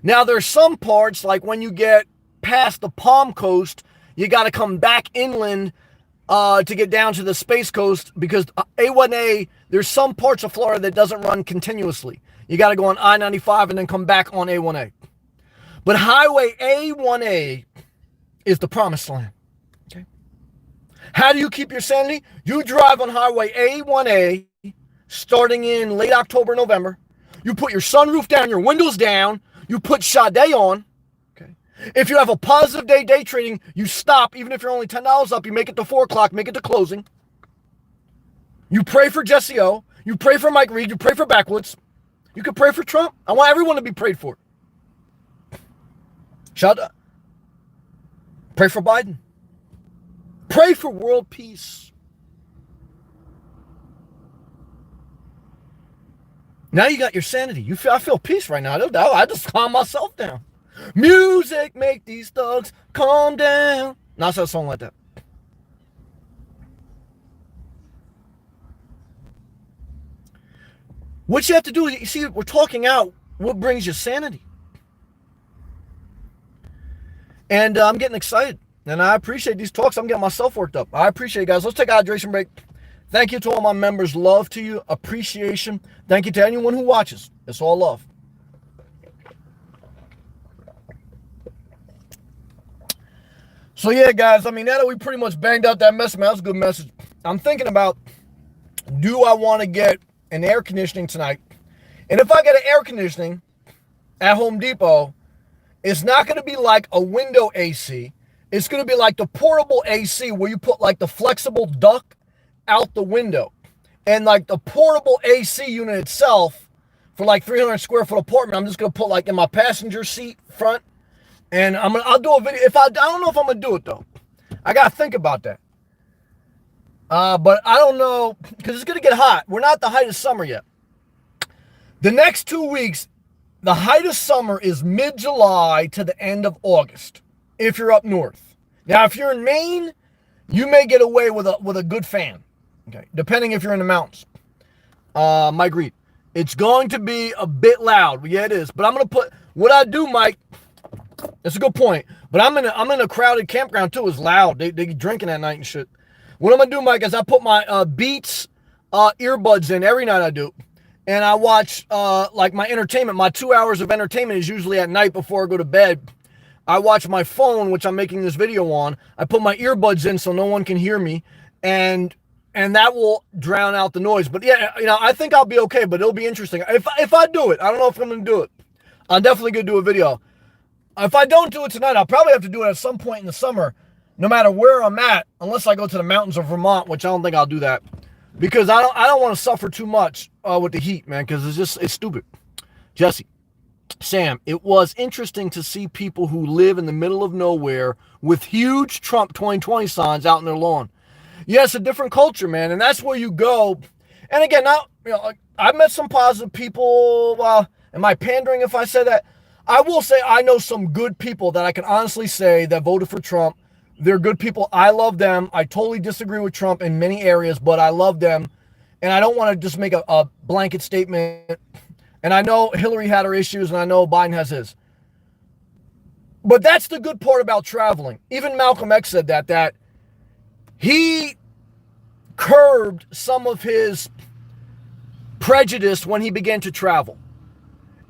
Now, there's some parts, like when you get past the Palm Coast, you got to come back inland to get down to the Space Coast, because A1A, there's some parts of Florida that doesn't run continuously. You got to go on I-95 and then come back on A1A. But Highway A1A is the promised land. Okay. How do you keep your sanity? You drive on Highway A1A starting in late October, November. You put your sunroof down, your windows down. You put Sade on. Okay. If you have a positive day trading, you stop. Even if you're only $10 up, you make it to 4 o'clock, make it to closing. You pray for Jesse O. You pray for Mike Reed. You pray for Backwoods. You can pray for Trump. I want everyone to be prayed for. Shout out. Pray for Biden. Pray for world peace. Now you got your sanity. I feel peace right now. I just calm myself down. Music make these thugs calm down. Not a song like that. What you have to do, you see, we're talking out what brings you sanity. And I'm getting excited. And I appreciate these talks. I'm getting myself worked up. I appreciate it, guys. Let's take a hydration break. Thank you to all my members. Love to you. Appreciation. Thank you to anyone who watches. It's all love. So yeah, guys, I mean, now that we pretty much banged out that message, man, that was a good message. I'm thinking about, do I want to get an air conditioning tonight? And if I get an air conditioning at Home Depot, it's not going to be like a window AC. It's going to be like the portable AC where you put like the flexible duct out the window. And like the portable AC unit itself, for like 300 square foot apartment, I'm just going to put like in my passenger seat front. And I'll do a video. I don't know if I'm going to do it though. I got to think about that. But I don't know, because it's going to get hot. We're not at the height of summer yet. The next 2 weeks, the height of summer is mid-July to the end of August, if you're up north. Now, if you're in Maine, you may get away with a good fan, okay, depending if you're in the mountains. Mike Reed, it's going to be a bit loud. Yeah, it is. But I'm going to put, what I do, Mike, that's a good point. But I'm in a crowded campground, too. It's loud. They drinking at night and shit. What I'm going to do, Mike, is I put my Beats earbuds in every night I do. And I watch, like, my entertainment. My 2 hours of entertainment is usually at night before I go to bed. I watch my phone, which I'm making this video on. I put my earbuds in so no one can hear me. And that will drown out the noise. But, yeah, you know, I think I'll be okay, but it'll be interesting. If I do it, I don't know if I'm going to do it. I'm definitely going to do a video. If I don't do it tonight, I'll probably have to do it at some point in the summer, no matter where I'm at, unless I go to the mountains of Vermont, which I don't think I'll do that. Because I don't want to suffer too much with the heat, man, because it's stupid. Jesse, Sam, it was interesting to see people who live in the middle of nowhere with huge Trump 2020 signs out in their lawn. Yeah, it's a different culture, man, and that's where you go. And again, now, you know, I've met some positive people. Well, am I pandering if I say that? I will say I know some good people that I can honestly say that voted for Trump. They're good people. I love them. I totally disagree with Trump in many areas, but I love them. And I don't want to just make a blanket statement. And I know Hillary had her issues, and I know Biden has his. But that's the good part about traveling. Even Malcolm X said that he curbed some of his prejudice when he began to travel.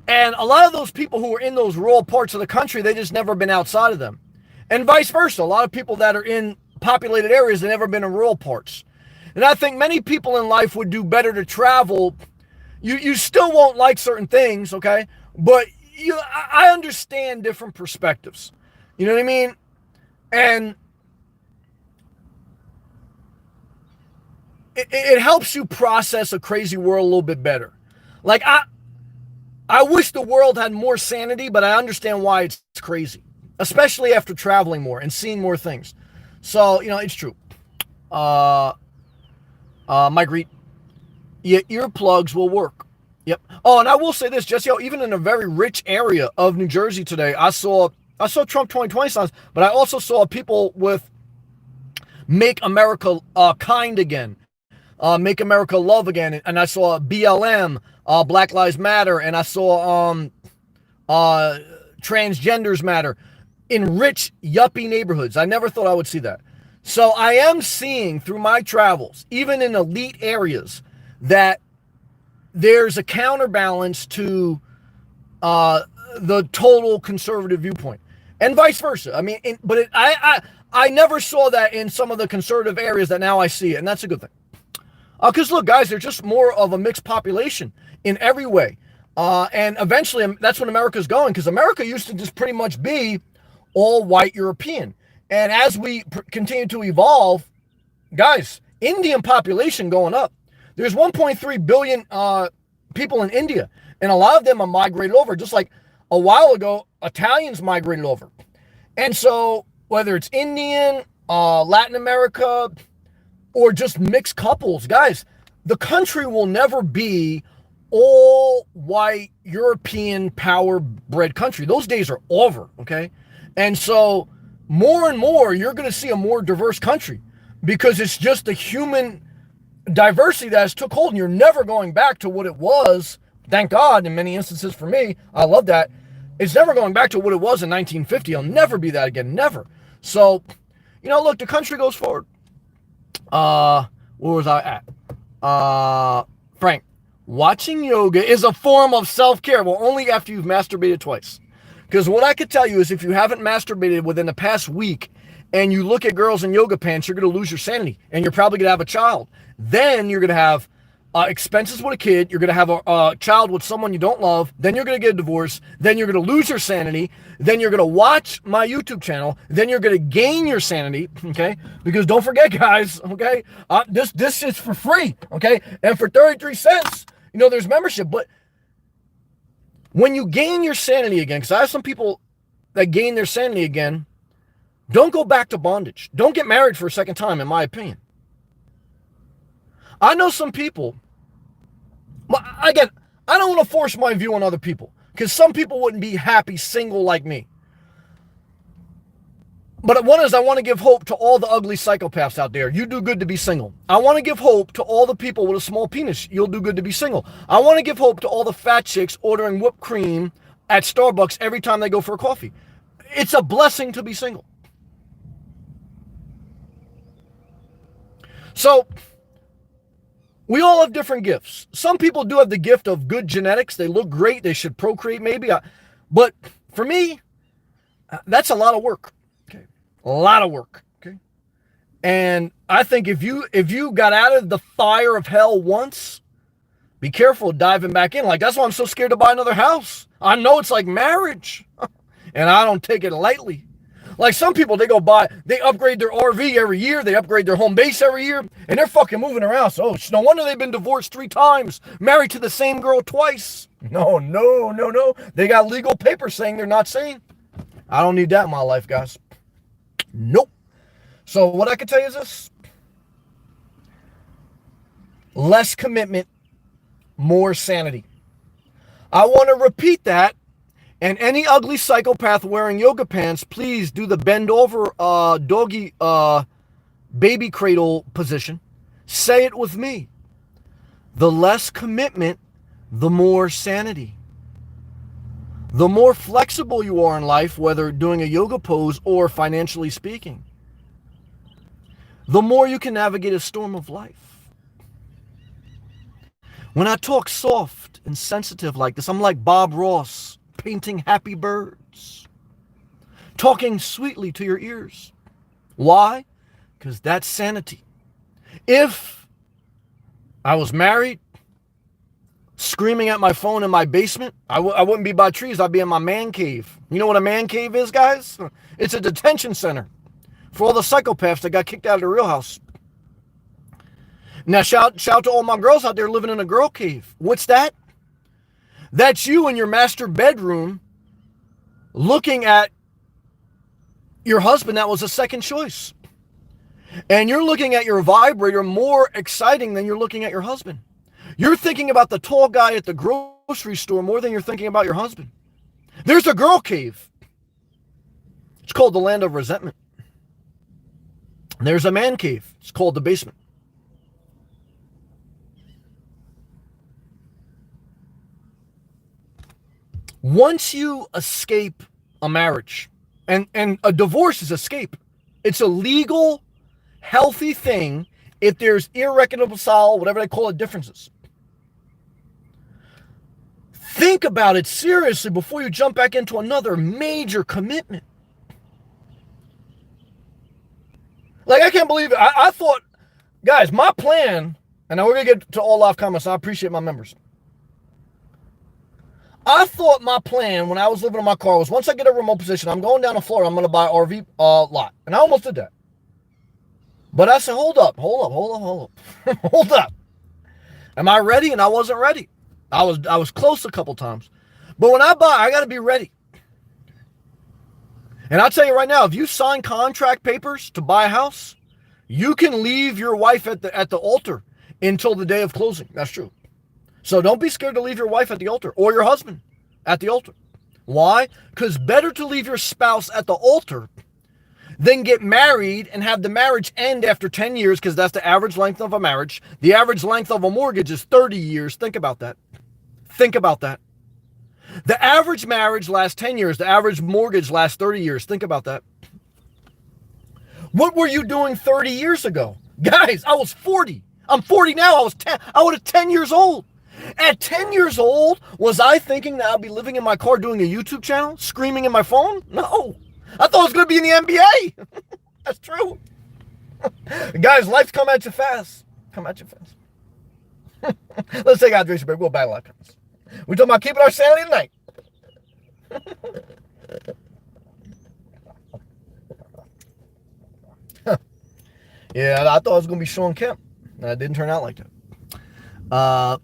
And a lot of those people who are in those rural parts of the country, they just never been outside of them. And vice versa. A lot of people that are in populated areas have never been in rural parts. And I think many people in life would do better to travel. You still won't like certain things, okay? But I understand different perspectives. You know what I mean? And it helps you process a crazy world a little bit better. Like, I wish the world had more sanity, but I understand why it's crazy. Especially after traveling more and seeing more things. So, you know, it's true. Mike Reed, yeah, earplugs will work. Yep. Oh, and I will say this, Jesse, even in a very rich area of New Jersey today, I saw Trump 2020 signs, but I also saw people with Make America Kind Again, Make America Love Again, and I saw BLM, Black Lives Matter, and I saw Transgenders Matter in rich, yuppie neighborhoods. I never thought I would see that. So I am seeing through my travels, even in elite areas, that there's a counterbalance to the total conservative viewpoint, and vice versa. I mean, I never saw that in some of the conservative areas that now I see it, and that's a good thing. Because look, guys, they're just more of a mixed population in every way, and eventually that's when America's going. Because America used to just pretty much be all white European, and as we continue to evolve, guys, Indian population going up. There's 1.3 billion people in India, and a lot of them are migrated over. Just like a while ago, Italians migrated over. And so whether it's Indian, Latin America, or just mixed couples, guys, the country will never be all white European power bred country. Those days are over, okay? And so more and more, you're going to see a more diverse country because it's just the human diversity that has took hold, and you're never going back to what it was. Thank God, in many instances for me, I love that. It's never going back to what it was in 1950. I'll never be that again, never. So, look, the country goes forward. Where was I at? Frank, watching yoga is a form of self-care. Well, only after you've masturbated twice. Because what I could tell you is if you haven't masturbated within the past week and you look at girls in yoga pants, you're going to lose your sanity. And you're probably going to have a child. Then you're going to have expenses with a kid. You're going to have a child with someone you don't love. Then you're going to get a divorce. Then you're going to lose your sanity. Then you're going to watch my YouTube channel. Then you're going to gain your sanity, okay? Because don't forget, guys, okay? This is for free, okay? And for 33 cents, there's membership. But when you gain your sanity again, because I have some people that gain their sanity again, don't go back to bondage. Don't get married for a second time, in my opinion. I know some people, again, I don't want to force my view on other people because some people wouldn't be happy single like me. But one is I want to give hope to all the ugly psychopaths out there. You do good to be single. I want to give hope to all the people with a small penis. You'll do good to be single. I want to give hope to all the fat chicks ordering whipped cream at Starbucks every time they go for a coffee. It's a blessing to be single. So, we all have different gifts. Some people do have the gift of good genetics. They look great. They should procreate maybe. But for me, that's a lot of work. Okay, a lot of work. Okay, and I think if you got out of the fire of hell once, be careful diving back in. Like that's why I'm so scared to buy another house. I know it's like marriage, and I don't take it lightly. Like some people, they upgrade their RV every year. They upgrade their home base every year. And they're fucking moving around. So no wonder they've been divorced 3 times. Married to the same girl twice. No. They got legal papers saying they're not sane. I don't need that in my life, guys. Nope. So what I can tell you is this. Less commitment, more sanity. I want to repeat that. And any ugly psychopath wearing yoga pants, please do the bend over doggy baby cradle position. Say it with me. The less commitment, the more sanity. The more flexible you are in life, whether doing a yoga pose or financially speaking, the more you can navigate a storm of life. When I talk soft and sensitive like this, I'm like Bob Ross, painting happy birds, talking sweetly to your ears. Why? Because that's sanity. If I was married, screaming at my phone in my basement, I wouldn't be by trees. I'd be in my man cave. You know what a man cave is, guys? It's a detention center for all the psychopaths that got kicked out of the real house. Now, shout to all my girls out there living in a girl cave. What's that? That's you in your master bedroom looking at your husband that was a second choice. And you're looking at your vibrator more exciting than you're looking at your husband. You're thinking about the tall guy at the grocery store more than you're thinking about your husband. There's a girl cave. It's called the land of resentment. There's a man cave. It's called the basement. Once you escape a marriage, and a divorce is escape, it's a legal, healthy thing if there's irreconcilable, whatever they call it, differences. Think about it seriously before you jump back into another major commitment. Like, I can't believe it. I thought, guys, my plan, and now we're going to get to all live comments. I appreciate my members. I thought my plan when I was living in my car was once I get a remote position, I'm going down to Florida, I'm going to buy an RV lot. And I almost did that. But I said, hold up. Hold up. Am I ready? And I wasn't ready. I was close a couple times. But when I buy, I got to be ready. And I'll tell you right now, if you sign contract papers to buy a house, you can leave your wife at the altar until the day of closing. That's true. So don't be scared to leave your wife at the altar or your husband at the altar. Why? Because better to leave your spouse at the altar than get married and have the marriage end after 10 years, because that's the average length of a marriage. The average length of a mortgage is 30 years. Think about that. Think about that. The average marriage lasts 10 years. The average mortgage lasts 30 years. Think about that. What were you doing 30 years ago? Guys, I was 40. I'm 40 now. I was 10. I was 10 years old. At 10 years old, was I thinking that I'd be living in my car doing a YouTube channel, screaming in my phone? No. I thought I was going to be in the NBA. That's true. Guys, life's come at you fast. Come at you fast. Let's take a hydration break. We'll battle outcomes. We're talking about keeping our sanity tonight. Yeah, I thought it was going to be Sean Kemp. It didn't turn out like that.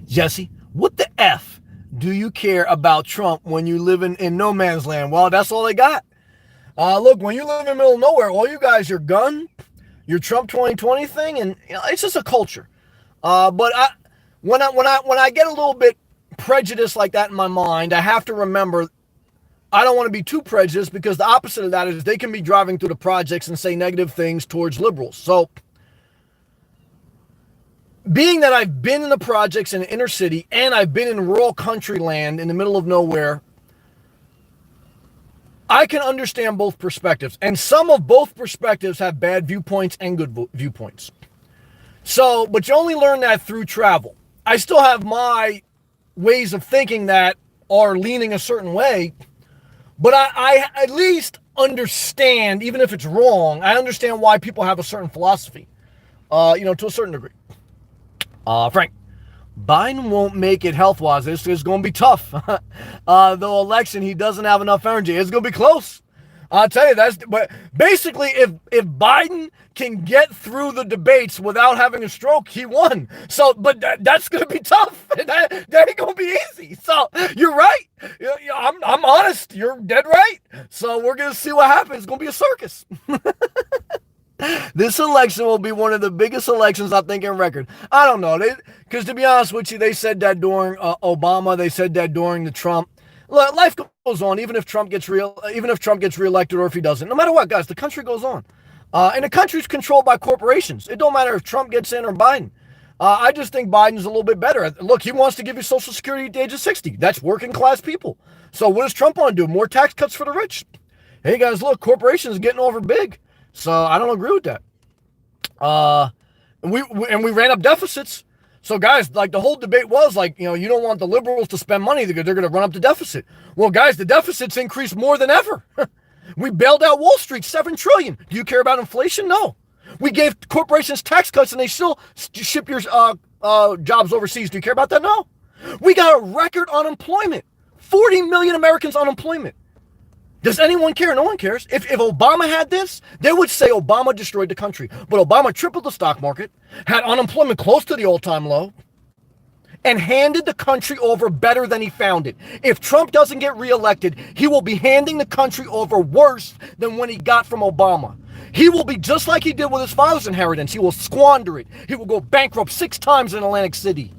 Jesse, what the F do you care about Trump when you live in no man's land? Well, that's all they got. Look, when you live in the middle of nowhere, all you guys, your gun, your Trump 2020 thing, and it's just a culture. But when I get a little bit prejudiced like that in my mind, I have to remember I don't want to be too prejudiced, because the opposite of that is they can be driving through the projects and say negative things towards liberals. So, being that I've been in the projects in the inner city and I've been in rural country land in the middle of nowhere, I can understand both perspectives. And some of both perspectives have bad viewpoints and good viewpoints. So, but you only learn that through travel. I still have my ways of thinking that are leaning a certain way, but I at least understand, even if it's wrong, I understand why people have a certain philosophy, to a certain degree. Frank, Biden won't make it health-wise. It's going to be tough. The election, he doesn't have enough energy. It's going to be close. I'll tell you, but basically, if Biden can get through the debates without having a stroke, he won. So, but that's going to be tough. That ain't going to be easy. So, you're right. I'm honest. You're dead right. So, we're going to see what happens. It's going to be a circus. This election will be one of the biggest elections, I think, in record. I don't know. Because to be honest with you, they said that during Obama. They said that during the Trump. Life goes on, even if Trump gets reelected or if he doesn't. No matter what, guys, the country goes on. And the country's controlled by corporations. It don't matter if Trump gets in or Biden. I just think Biden's a little bit better. Look, he wants to give you Social Security at the age of 60. That's working class people. So what does Trump want to do? More tax cuts for the rich. Hey, guys, look, corporations getting over big. So I don't agree with that. And we ran up deficits. So guys, like the whole debate was like, you don't want the liberals to spend money because they're going to run up the deficit. Well, guys, the deficit's increased more than ever. We bailed out Wall Street, $7 trillion. Do you care about inflation? No. We gave corporations tax cuts and they still ship your jobs overseas. Do you care about that? No. We got a record unemployment. 40 million Americans unemployment. Does anyone care? No one cares. If Obama had this, they would say Obama destroyed the country. But Obama tripled the stock market, had unemployment close to the all-time low, and handed the country over better than he found it. If Trump doesn't get reelected, he will be handing the country over worse than when he got from Obama. He will be just like he did with his father's inheritance. He will squander it. He will go bankrupt 6 times in Atlantic City.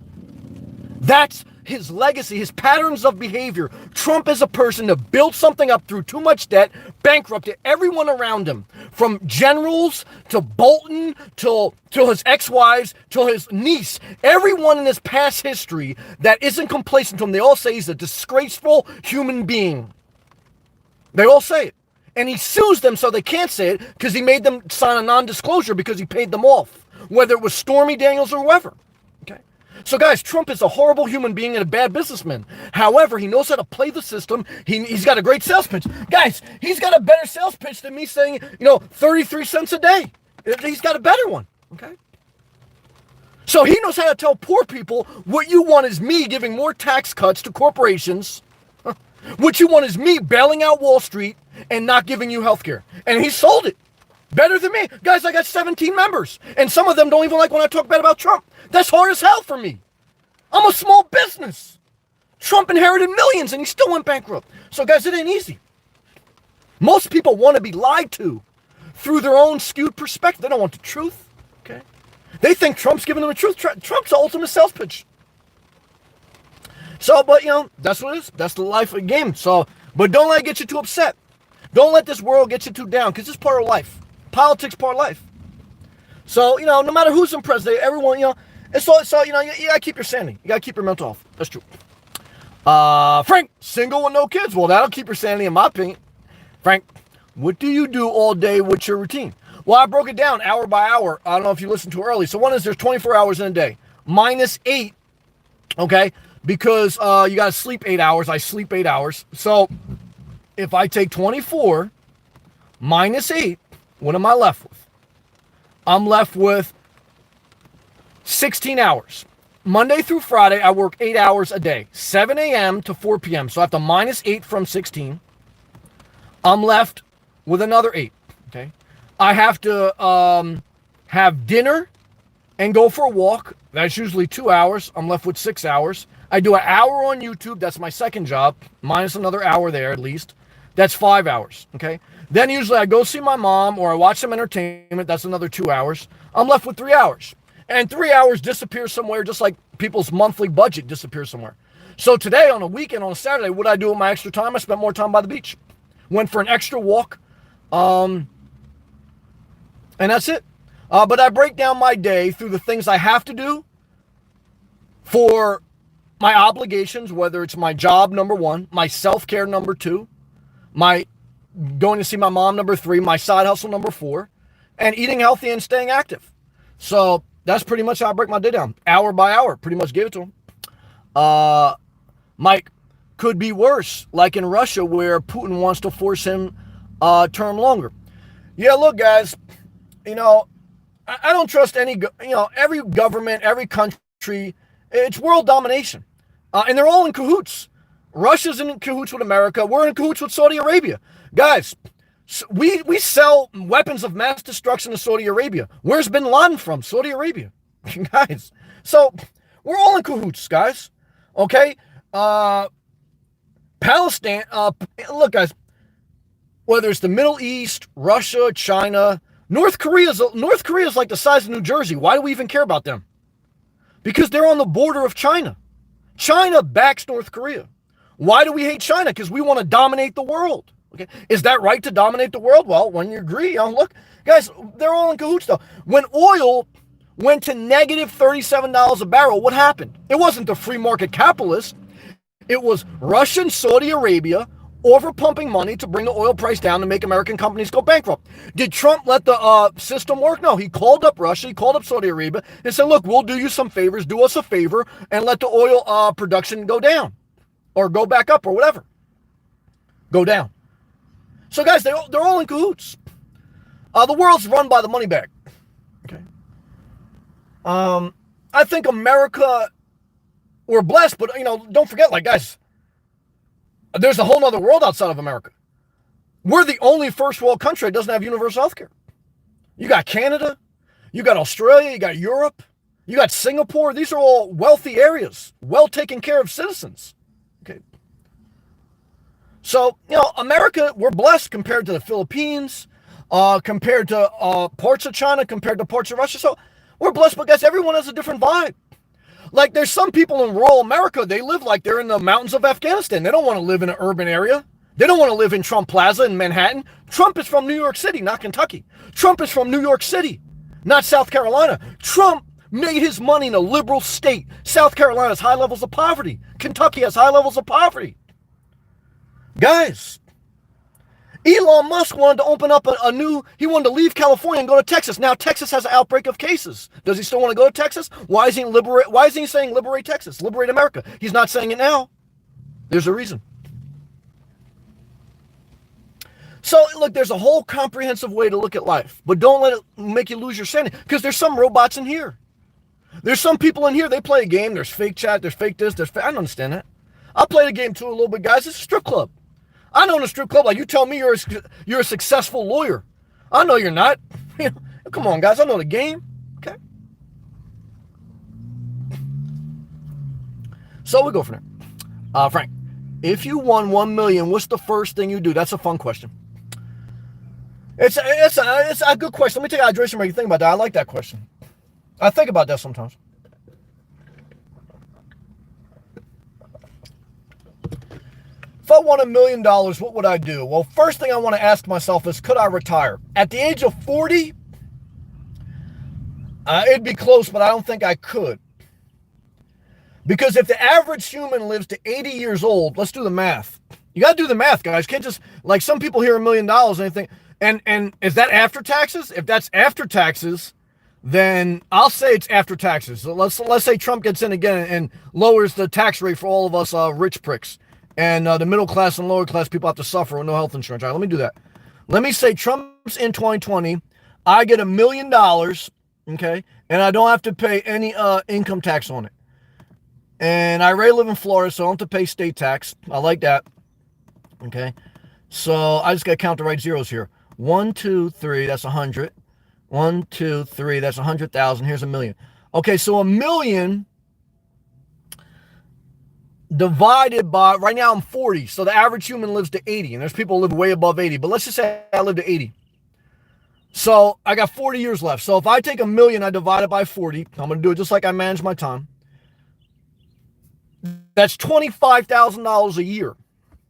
That's his legacy, his patterns of behavior. Trump is a person to build something up through too much debt, bankrupted everyone around him, from generals to Bolton to his ex-wives to his niece. Everyone in his past history that isn't complacent to him, they all say he's a disgraceful human being. They all say it. And he sues them so they can't say it because he made them sign a non-disclosure because he paid them off, whether it was Stormy Daniels or whoever. Okay. So guys, Trump is a horrible human being and a bad businessman. However, he knows how to play the system. He's got a great sales pitch. Guys, he's got a better sales pitch than me saying, 33 cents a day. He's got a better one, okay? So he knows how to tell poor people, what you want is me giving more tax cuts to corporations. What you want is me bailing out Wall Street and not giving you health care. And he sold it. Better than me. Guys, I got 17 members. And some of them don't even like when I talk bad about Trump. That's hard as hell for me. I'm a small business. Trump inherited millions and he still went bankrupt. So guys, it ain't easy. Most people want to be lied to through their own skewed perspective. They don't want the truth. Okay? They think Trump's giving them the truth. Trump's the ultimate sales pitch. So, but, that's what it is. That's the life of the game. So, but don't let it get you too upset. Don't let this world get you too down, because it's part of life. Politics, part of life. So, no matter who's in president, everyone, it's all, so, you gotta keep your sanity. You gotta keep your mental health. That's true. Frank, single with no kids. Well, that'll keep your sanity, in my opinion. Frank, what do you do all day? What's your routine? Well, I broke it down hour by hour. I don't know if you listened too early. So one is there's 24 hours in a day. Minus 8, okay? Because you got to sleep 8 hours. I sleep 8 hours. So if I take 24 minus 8, what am I left with? I'm left with 16 hours. Monday through Friday, I work 8 hours a day, 7 a.m. to 4 p.m. So I have to minus 8 from 16. I'm left with another 8, okay? I have to have dinner and go for a walk. That's usually 2 hours. I'm left with 6 hours. I do an hour on YouTube. That's my second job, minus another hour there at least. That's 5 hours, okay? Then usually I go see my mom or I watch some entertainment. That's another 2 hours. I'm left with 3 hours. And 3 hours disappears somewhere, just like people's monthly budget disappears somewhere. So today, on a weekend, on a Saturday, what I do with my extra time? I spent more time by the beach. Went for an extra walk. And that's it. But I break down my day through the things I have to do for my obligations, whether it's my job, number 1, my self-care, number 2, my going to see my mom, number 3, my side hustle, number 4, and eating healthy and staying active. So that's pretty much how I break my day down. Hour by hour, pretty much give it to him. Mike, could be worse, like in Russia where Putin wants to force him term longer. Yeah, look, guys, I don't trust any, every government, every country. It's world domination. And they're all in cahoots. Russia's in cahoots with America. We're in cahoots with Saudi Arabia. Guys, we sell weapons of mass destruction to Saudi Arabia. Where's bin Laden from? Saudi Arabia. Guys, so we're all in cahoots, guys. Okay? Palestine, look, guys, whether it's the Middle East, Russia, China, North Korea's like the size of New Jersey. Why do we even care about them? Because they're on the border of China. China backs North Korea. Why do we hate China? Because we want to dominate the world. Okay, is that right to dominate the world? Well, when you agree, look, guys, they're all in cahoots though. When oil went to negative $37 a barrel, what happened? It wasn't the free market capitalists. It was Russia and Saudi Arabia over-pumping money to bring the oil price down and make American companies go bankrupt. Did Trump let the system work? No, he called up Russia, he called up Saudi Arabia and said, look, we'll do you some favors, do us a favor, and let the oil production go down or go back up or whatever. Go down. So guys, they're all in cahoots. The world's run by the money bag. Okay. I think America, we're blessed, but don't forget, like, guys, there's a whole other world outside of America. We're the only first world country that doesn't have universal health care. You got Canada, you got Australia, you got Europe, you got Singapore. These are all wealthy areas, well taken care of citizens. Okay. So, America, we're blessed compared to the Philippines, compared to parts of China, compared to parts of Russia. So we're blessed, but guys, everyone has a different vibe. Like, there's some people in rural America, they live like they're in the mountains of Afghanistan. They don't want to live in an urban area. They don't want to live in Trump Plaza in Manhattan. Trump is from New York City, not Kentucky. Trump is from New York City, not South Carolina. Trump made his money in a liberal state. South Carolina has high levels of poverty. Kentucky has high levels of poverty. Guys, Elon Musk wanted to open up he wanted to leave California and go to Texas. Now Texas has an outbreak of cases. Does he still want to go to Texas? Why isn't he saying liberate Texas, liberate America? He's not saying it now. There's a reason. So look, there's a whole comprehensive way to look at life, but don't let it make you lose your sanity, because there's some robots in here. There's some people in here, they play a game, there's fake chat, there's fake this, I don't understand that. I play the game too a little bit, guys. It's a strip club. I know in a strip club, like, you tell me you're a successful lawyer. I know you're not. Come on, guys. I know the game. Okay. So we go from there. Frank, if you won $1 million, what's the first thing you do? That's a fun question. It's a good question. Let me take a hydration break. Think about that. I like that question. I think about that sometimes. If I won $1 million, what would I do? Well, first thing I want to ask myself is, could I retire? At the age of 40, it'd be close, but I don't think I could. Because if the average human lives to 80 years old, let's do the math. You got to do the math, guys. Can't just, like, some people hear $1 million and they think, and is that after taxes? If that's after taxes, then I'll say it's after taxes. So let's say Trump gets in again and lowers the tax rate for all of us rich pricks. And the middle class and lower class people have to suffer with no health insurance. All right, let me do that. Let me say Trump's in 2020. I get $1 million, okay? And I don't have to pay any income tax on it. And I already live in Florida, so I don't have to pay state tax. I like that, okay? So I just got to count the right zeros here. 1, 2, 3, that's 100. 1, 2, 3, that's 100,000. Here's $1 million. Okay, so $1 million divided by, right now I'm 40, so the average human lives to 80, and there's people who live way above 80, but let's just say I live to 80. So I got 40 years left. So if I take $1 million, I divide it by 40. I'm going to do it just like I manage my time. That's $25,000 a year.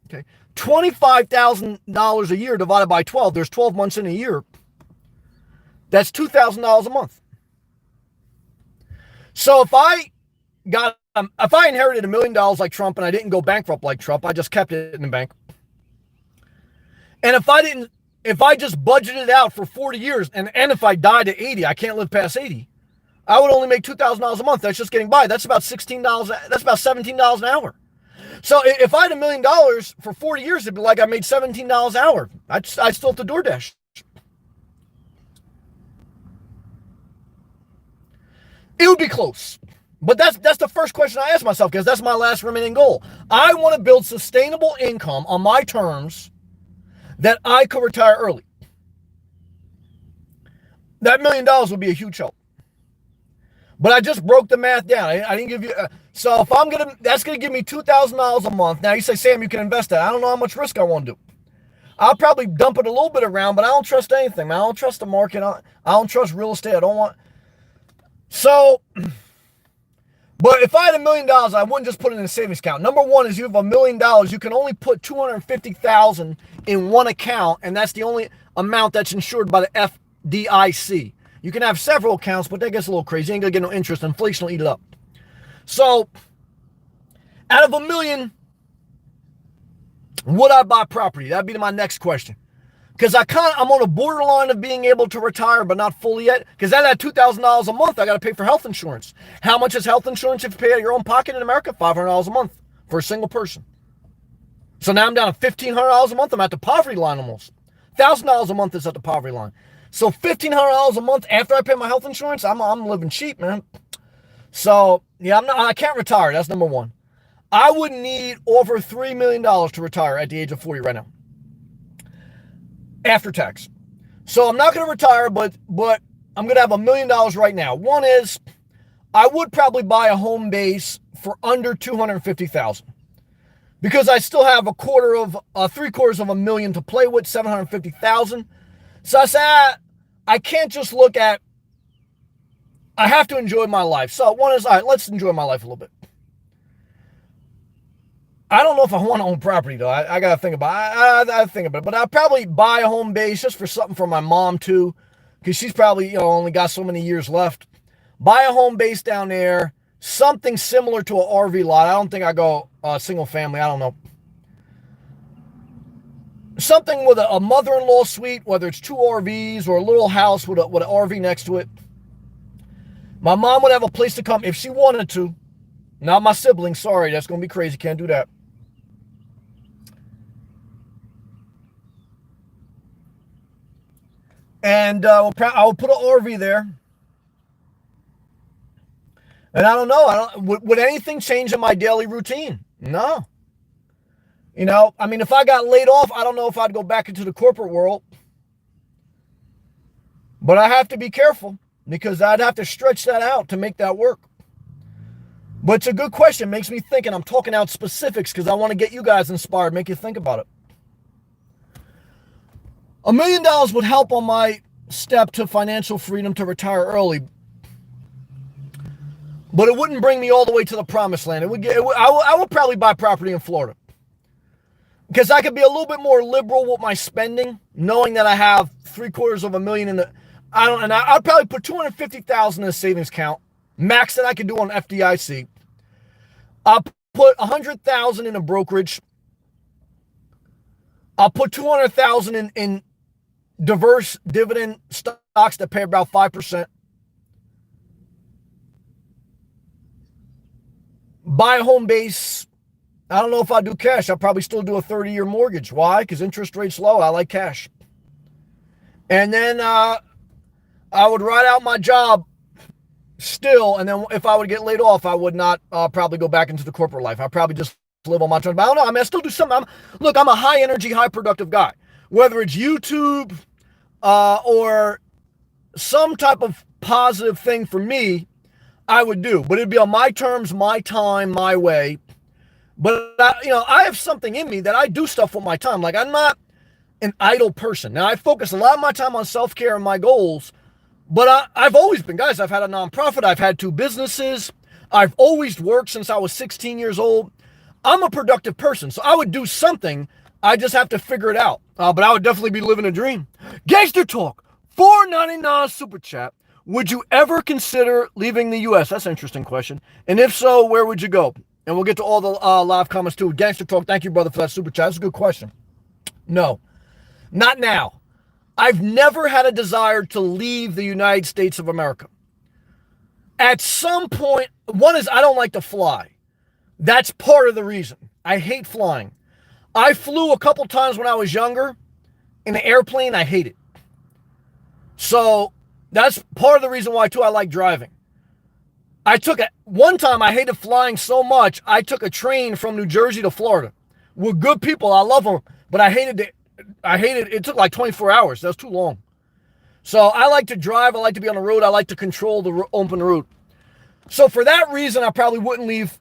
Okay, $25,000 a year divided by 12. There's 12 months in a year. That's $2,000 a month. So if I inherited $1 million like Trump and I didn't go bankrupt like Trump, I just kept it in the bank. And if I just budgeted out for 40 years and if I died at 80, I can't live past 80, I would only make $2,000 a month. That's just getting by. That's about $16. That's about $17 an hour. So if I had $1 million for 40 years, it'd be like I made $17 an hour. I'd still have to DoorDash. It would be close. But that's the first question I ask myself, because that's my last remaining goal. I want to build sustainable income on my terms that I could retire early. That $1 million would be a huge help. But I just broke the math down. I didn't give you. So if that's gonna give me $2,000 a month. Now you say, Sam, you can invest that. I don't know how much risk I want to do. I'll probably dump it a little bit around, but I don't trust anything. I don't trust the market. I don't trust real estate. I don't want. So, but if I had $1 million, I wouldn't just put it in a savings account. Number one is, you have $1 million, you can only put $250,000 in one account, and that's the only amount that's insured by the FDIC. You can have several accounts, but that gets a little crazy. You ain't gonna get no interest. Inflation will eat it up. So, out of $1 million, would I buy property? That'd be my next question. Because I'm on a borderline of being able to retire, but not fully yet. Because at $2,000 a month, I got to pay for health insurance. How much is health insurance if you pay out of your own pocket in America? $500 a month for a single person. So now I'm down to $1,500 a month. I'm at the poverty line almost. $1,000 a month is at the poverty line. So $1,500 a month after I pay my health insurance, I'm living cheap, man. So yeah, I can't retire. That's number one. I would need over $3 million to retire at the age of 40 right now, after tax. So I'm not going to retire, but I'm going to have $1 million right now. One is, I would probably buy a home base for under $250,000, because I still have $3/4 of a million to play with, $750,000. So I said, I can't just look at, I have to enjoy my life. So one is, all right, let's enjoy my life a little bit. I don't know if I want to own property, though. I got to think about it. I think about it. But I'll probably buy a home base just for something for my mom, too, because she's probably, only got so many years left. Buy a home base down there, something similar to an RV lot. I don't think I go single family. I don't know. Something with a mother-in-law suite, whether it's 2 RVs or a little house with an RV next to it. My mom would have a place to come if she wanted to. Not my siblings. Sorry, that's going to be crazy. Can't do that. And I will put an RV there. And I don't know. Would anything change in my daily routine? No. If I got laid off, I don't know if I'd go back into the corporate world. But I have to be careful, because I'd have to stretch that out to make that work. But it's a good question. It makes me think, and I'm talking out specifics because I want to get you guys inspired, make you think about it. $1 million would help on my step to financial freedom to retire early. But it wouldn't bring me all the way to the promised land. I would probably buy property in Florida. Because I could be a little bit more liberal with my spending, knowing that I have $750,000 in the, I'd probably put $250,000 in a savings account, max that I could do on FDIC. I'll put $100,000 in a brokerage. I'll put $200,000 in diverse dividend stocks that pay about 5%. Buy a home base. I don't know if I do cash. I'll probably still do a 30-year mortgage. Why? Because interest rate's low. I like cash. And then I would ride out my job still. And then if I would get laid off, I would not probably go back into the corporate life. I'd probably just live on my terms. But I don't know. I mean, I still do something. I'm a high energy, high productive guy. Whether it's YouTube or some type of positive thing for me, I would do. But it'd be on my terms, my time, my way. But, I have something in me that I do stuff with my time. Like, I'm not an idle person. Now, I focus a lot of my time on self-care and my goals, but I've always been, guys, I've had a nonprofit. I've had 2 businesses. I've always worked since I was 16 years old. I'm a productive person, so I would do something. I just have to figure it out. But I would definitely be living a dream. Gangster Talk, $4.99 super chat. Would you ever consider leaving the U.S.? That's an interesting question. And if so, where would you go? And we'll get to all the live comments too. Gangster Talk, thank you, brother, for that super chat. That's a good question. No, not now. I've never had a desire to leave the United States of America. At some point, one is I don't like to fly. That's part of the reason. I hate flying. I flew a couple times when I was younger in an airplane. I hate it. So that's part of the reason why, too, I like driving. One time I hated flying so much, I took a train from New Jersey to Florida with good people. I love them, but I hated it. It took like 24 hours. That was too long. So I like to drive. I like to be on the road. I like to control the open route. So for that reason, I probably wouldn't leave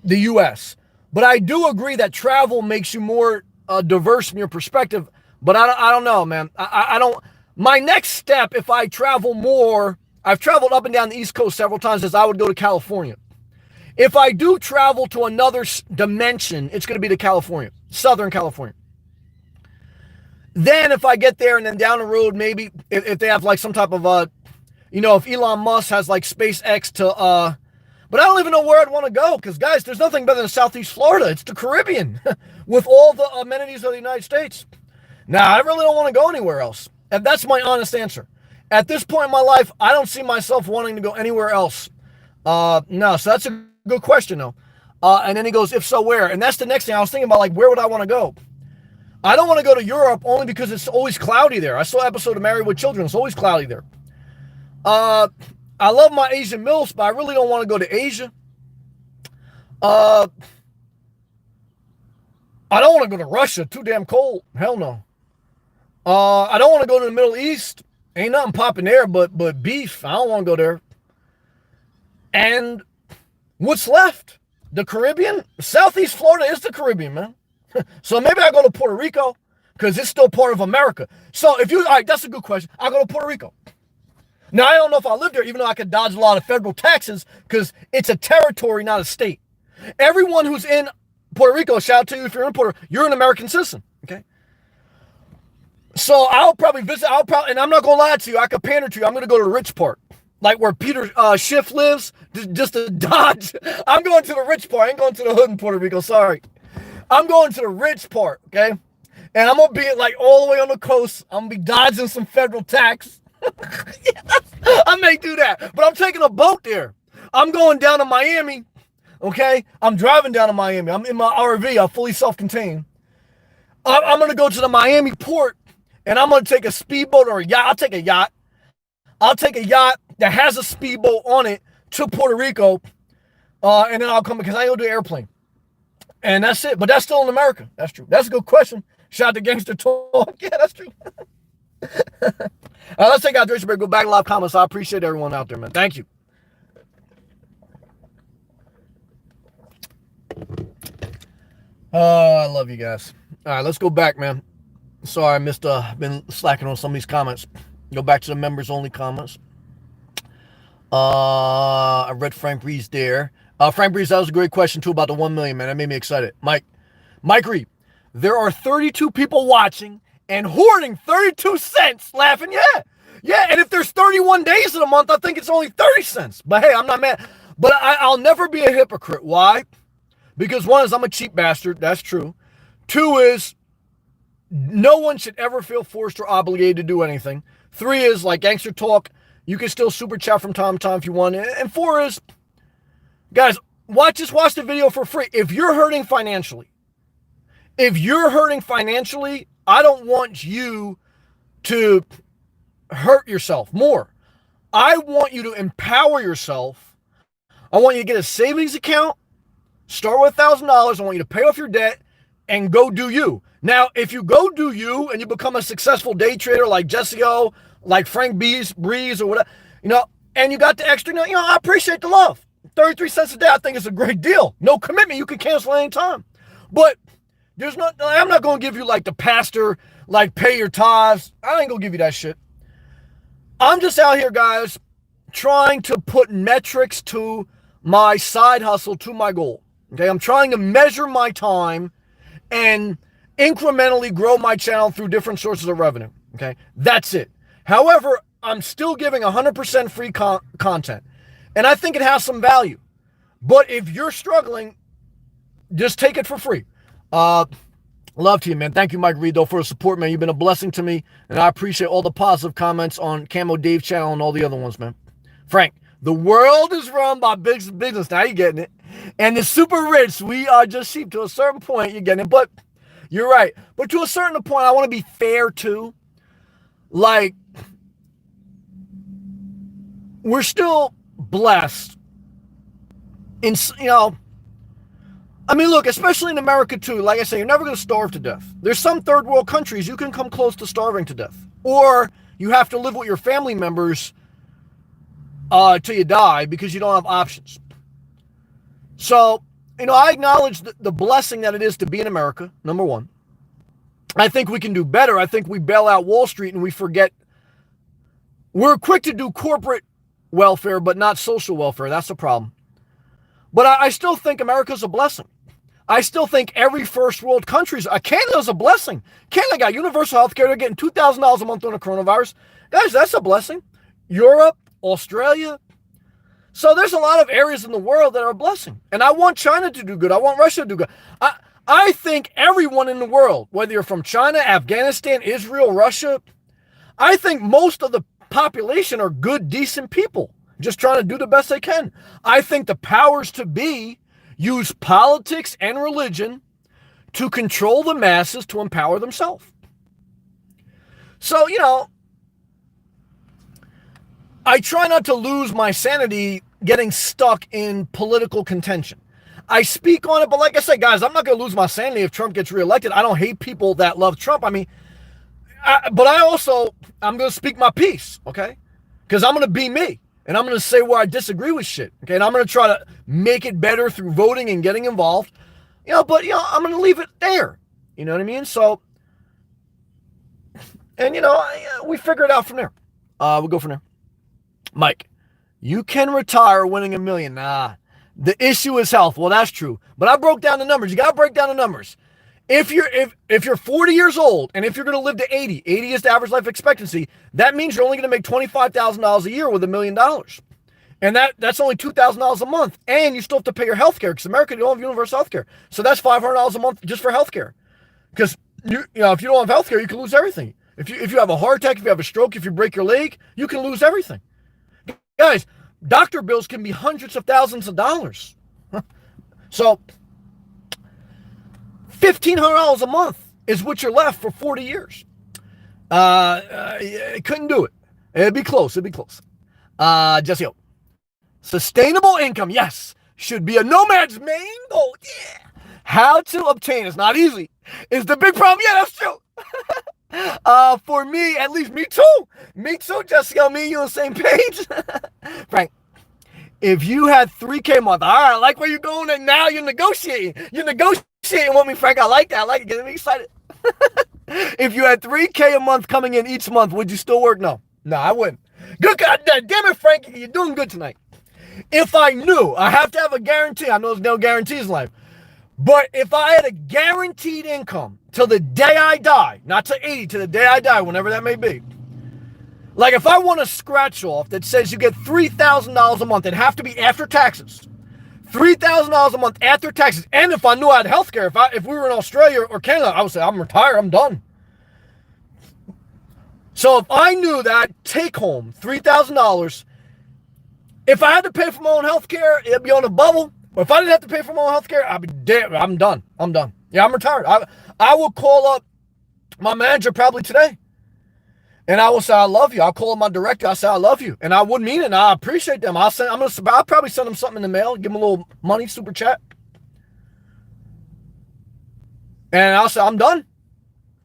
the U.S. But I do agree that travel makes you more diverse from your perspective. But I don't know, man. I don't. My next step, if I travel more, I've traveled up and down the East Coast several times, is I would go to California. If I do travel to another dimension, it's going to be to California, Southern California. Then if I get there and then down the road, maybe if they have like some type of, if Elon Musk has like SpaceX to, but I don't even know where I'd want to go because, guys, there's nothing better than Southeast Florida. It's the Caribbean with all the amenities of the United States. Now, I really don't want to go anywhere else. And that's my honest answer. At this point in my life, I don't see myself wanting to go anywhere else. No, so that's a good question, though. And then he goes, if so, where? And that's the next thing I was thinking about, like, where would I want to go? I don't want to go to Europe only because it's always cloudy there. I saw an episode of Married with Children. It's always cloudy there. I love my Asian meals, but I really don't want to go to Asia. I don't want to go to Russia. Too damn cold. Hell no. I don't want to go to the Middle East. Ain't nothing popping there but beef. I don't want to go there. And what's left? The Caribbean? Southeast Florida is the Caribbean, man. So maybe I go to Puerto Rico because it's still part of America. So all right, that's a good question. I'll go to Puerto Rico. Now, I don't know if I live there, even though I could dodge a lot of federal taxes because it's a territory, not a state. Everyone who's in Puerto Rico, shout out to you if you're in Puerto Rico, you're an American citizen, okay? So I'll probably visit, and I'm not going to lie to you, I could pander to you, I'm going to go to the rich part, like where Peter Schiff lives, just to dodge. I'm going to the rich part, I ain't going to the hood in Puerto Rico, sorry. I'm going to the rich part, okay? And I'm going to be like all the way on the coast, I'm going to be dodging some federal tax. Yes, I may do that, but I'm taking a boat there. I'm going down to Miami, okay? I'm driving down to Miami. I'm in my RV, I'm fully self-contained. I'm going to go to the Miami port, and I'm going to take a speedboat or a yacht. I'll take a yacht. I'll take a yacht that has a speedboat on it to Puerto Rico, and then I'll come because I ain't going to do an airplane. And that's it. But that's still in America. That's true. That's a good question. Shout out to Gangster Talk. Yeah, that's true. Let's take out Tracy Break. Go back to live comments. I appreciate everyone out there, man. Thank you. I love you guys. All right, let's go back, man. Sorry, I been slacking on some of these comments. Go back to the members only comments. I read Frank Breeze there. Frank Breeze, that was a great question too about the 1 million, man. That made me excited. Mike Reed, there are 32 people watching and hoarding 32 cents, laughing. Yeah. And if there's 31 days in a month, I think it's only 30 cents. But hey, I'm not mad. But I'll never be a hypocrite. Why? Because one is I'm a cheap bastard. That's true. Two is no one should ever feel forced or obligated to do anything. Three is like gangster talk. You can still super chat from time to time if you want. And four is, guys, just watch the video for free. If you're hurting financially, I don't want you to hurt yourself more. I want you to empower yourself. I want you to get a savings account, start with $1,000. I want you to pay off your debt and go do you. Now, if you go do you and you become a successful day trader like Jessica, like Frank Breeze or whatever, and you got the extra, I appreciate the love. 33 cents a day, I think it's a great deal. No commitment. You can cancel anytime. But I'm not going to give you like the pastor, like pay your tithes. I ain't going to give you that shit. I'm just out here, guys, trying to put metrics to my side hustle, to my goal. Okay, I'm trying to measure my time and incrementally grow my channel through different sources of revenue. Okay, that's it. However, I'm still giving 100% free content, and I think it has some value. But if you're struggling, just take it for free. Love to you, man. Thank you, Mike Reed, though, for the support, man. You've been a blessing to me, and I appreciate all the positive comments on Camo Dave's channel and all the other ones, man. Frank, the world is run by big business. Now you're getting it. And the super rich, we are just sheep. To a certain point, you're getting it. But you're right. But to a certain point, I want to be fair, too. Like, we're still blessed in, look, especially in America, too. Like I say, you're never going to starve to death. There's some third world countries you can come close to starving to death. Or you have to live with your family members till you die because you don't have options. So, I acknowledge the blessing that it is to be in America, number one. I think we can do better. I think we bail out Wall Street and we forget. We're quick to do corporate welfare, but not social welfare. That's the problem. But I still think America's a blessing. I still think every first world country, Canada's a blessing. Canada got universal health care. They're getting $2,000 a month on the coronavirus. Guys, that's a blessing. Europe, Australia. So there's a lot of areas in the world that are a blessing. And I want China to do good. I want Russia to do good. I think everyone in the world, whether you're from China, Afghanistan, Israel, Russia, I think most of the population are good, decent people, just trying to do the best they can. I think the powers to be use politics and religion to control the masses to empower themselves. So, I try not to lose my sanity getting stuck in political contention. I speak on it, but like I said, guys, I'm not going to lose my sanity if Trump gets reelected. I don't hate people that love Trump. But I'm going to speak my piece, okay? Because I'm going to be me, and I'm going to say where I disagree with shit, okay? And I'm going to try to make it better through voting and getting involved, I'm going to leave it there. You know what I mean? So, and, we figure it out from there. We'll go from there. Mike, you can retire winning $1 million. Nah, the issue is health. Well, that's true. But I broke down the numbers. You got to break down the numbers. If you're 40 years old and if you're going to live to 80 is the average life expectancy, that means you're only going to make $25,000 a year with $1 million. And that's only $2,000 a month. And you still have to pay your health care because America, you don't have universal health care. So that's $500 a month just for health care. Because if you don't have health care, you can lose everything. If you have a heart attack, if you have a stroke, if you break your leg, you can lose everything. Guys, doctor bills can be hundreds of thousands of dollars. So, $1,500 a month is what you're left for 40 years. Couldn't do it. It'd be close. Jesse, sustainable income, yes, should be a nomad's main goal. Yeah. How to obtain, it's not easy. Is the big problem. Yeah, that's true. For me, at least me too, Jessica, me and you on the same page. Frank, if you had $3K a month, all right, I like where you're going, and now you're negotiating with me, Frank. I like that. I like it. Getting me excited. If you had $3K a month coming in each month, would you still work? No, I wouldn't. Good God, damn it, Frankie, you're doing good tonight. If I knew, I have to have a guarantee. I know there's no guarantees in life. But if I had a guaranteed income till the day I die, not to 80, to the day I die, whenever that may be. Like if I want a scratch off that says you get $3,000 a month, it'd have to be after taxes. $3,000 a month after taxes. And if I knew I had health care, if we were in Australia or Canada, I would say, I'm retired, I'm done. So if I knew that I'd take home $3,000, if I had to pay for my own health care, it'd be on a bubble. But if I didn't have to pay for my own health care, I'd be dead. I'm done. I'm done. Yeah, I'm retired. I will call up my manager probably today. And I will say, I love you. I'll call up my director. I say, I love you. And I would mean it. And I appreciate them. I'll probably send them something in the mail, give them a little money, super chat. And I'll say, I'm done.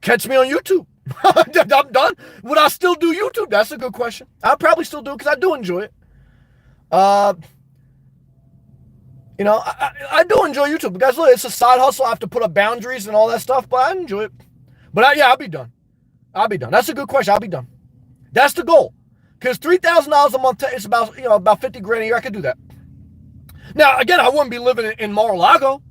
Catch me on YouTube. I'm done. Would I still do YouTube? That's a good question. I'll probably still do it because I do enjoy it. I do enjoy YouTube because look, it's a side hustle. I have to put up boundaries and all that stuff, but I enjoy it. But I'll be done. I'll be done. That's a good question. I'll be done. That's the goal. Because $3,000 a month is about 50 grand a year. I could do that. Now, again, I wouldn't be living in Mar-a-Lago.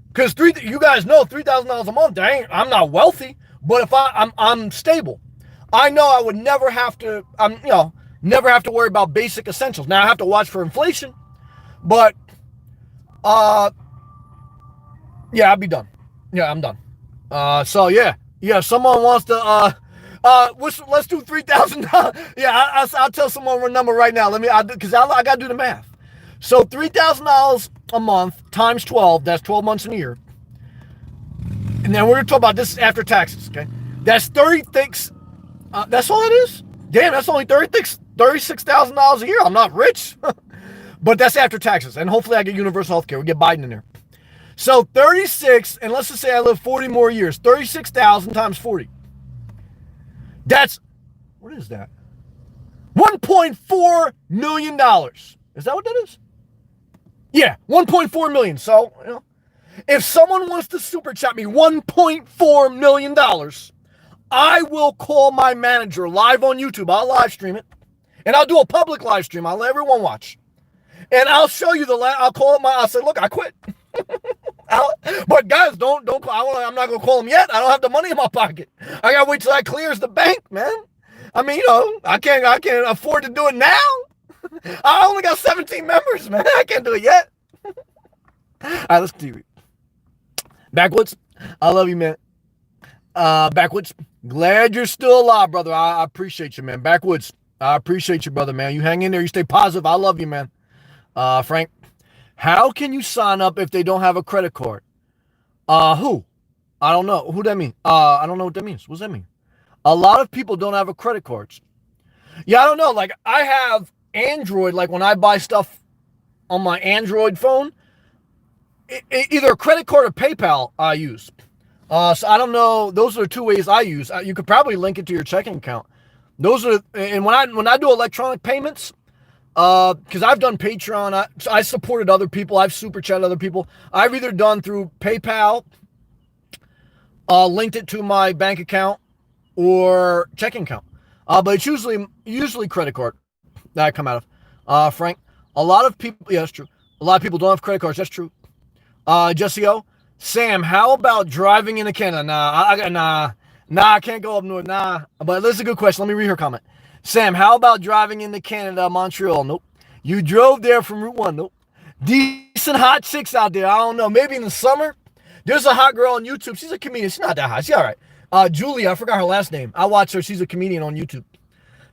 Because you guys know $3,000 a month, I'm not wealthy. But if I'm stable. I know I would never have to, never have to worry about basic essentials. Now I have to watch for inflation. But yeah, I'll be done. Yeah, I'm done. So yeah, someone wants to, let's do $3,000. Yeah, I'll tell someone a number right now. Because I got to do the math. So $3,000 a month times 12, that's 12 months in a year. And then we're going to talk about this after taxes, okay? That's 36, that's all it is? Damn, that's only $36,000 a year. I'm not rich. But that's after taxes. And hopefully I get universal health care. We get Biden in there. So 36, and let's just say I live 40 more years. 36,000 times 40. That's, what is that? $1.4 million. Is that what that is? Yeah, 1.4 million. So, if someone wants to super chat me $1.4 million, I will call my manager live on YouTube. I'll live stream it. And I'll do a public live stream. I'll let everyone watch. And I'll show you I'll call up I'll say, look, I quit. But guys, don't call. I'm not going to call him yet. I don't have the money in my pocket. I got to wait till that clears the bank, man. I mean, I can't afford to do it now. I only got 17 members, man. I can't do it yet. All right, let's do it. Backwoods, I love you, man. Backwoods, glad you're still alive, brother. I appreciate you, man. Backwoods, I appreciate you, brother, man. You hang in there. You stay positive. I love you, man. Frank, how can you sign up if they don't have a credit card? Who? I don't know. Who that mean? I don't know what that means. What does that mean? A lot of people don't have a credit cards. Yeah, I don't know. Like, I have Android. Like, when I buy stuff on my Android phone, either a credit card or PayPal I use. So I don't know. Those are the two ways I use. You could probably link it to your checking account. Those are, and when I do electronic payments, because I've done Patreon, I supported other people. I've super chatted other people. I've either done through PayPal, linked it to my bank account or checking account. But it's usually credit card that I come out of. Frank, a lot of people, yeah, that's true. A lot of people don't have credit cards. That's true. Jesse O, Sam, how about driving into Canada? Nah, I can't go up north. Nah, but this is a good question. Let me read her comment. Sam, how about driving into Canada, Montreal? Nope. You drove there from Route 1. Nope. Decent hot chicks out there. I don't know. Maybe in the summer. There's a hot girl on YouTube. She's a comedian. She's not that hot. She's all right. Julie, I forgot her last name. I watch her. She's a comedian on YouTube.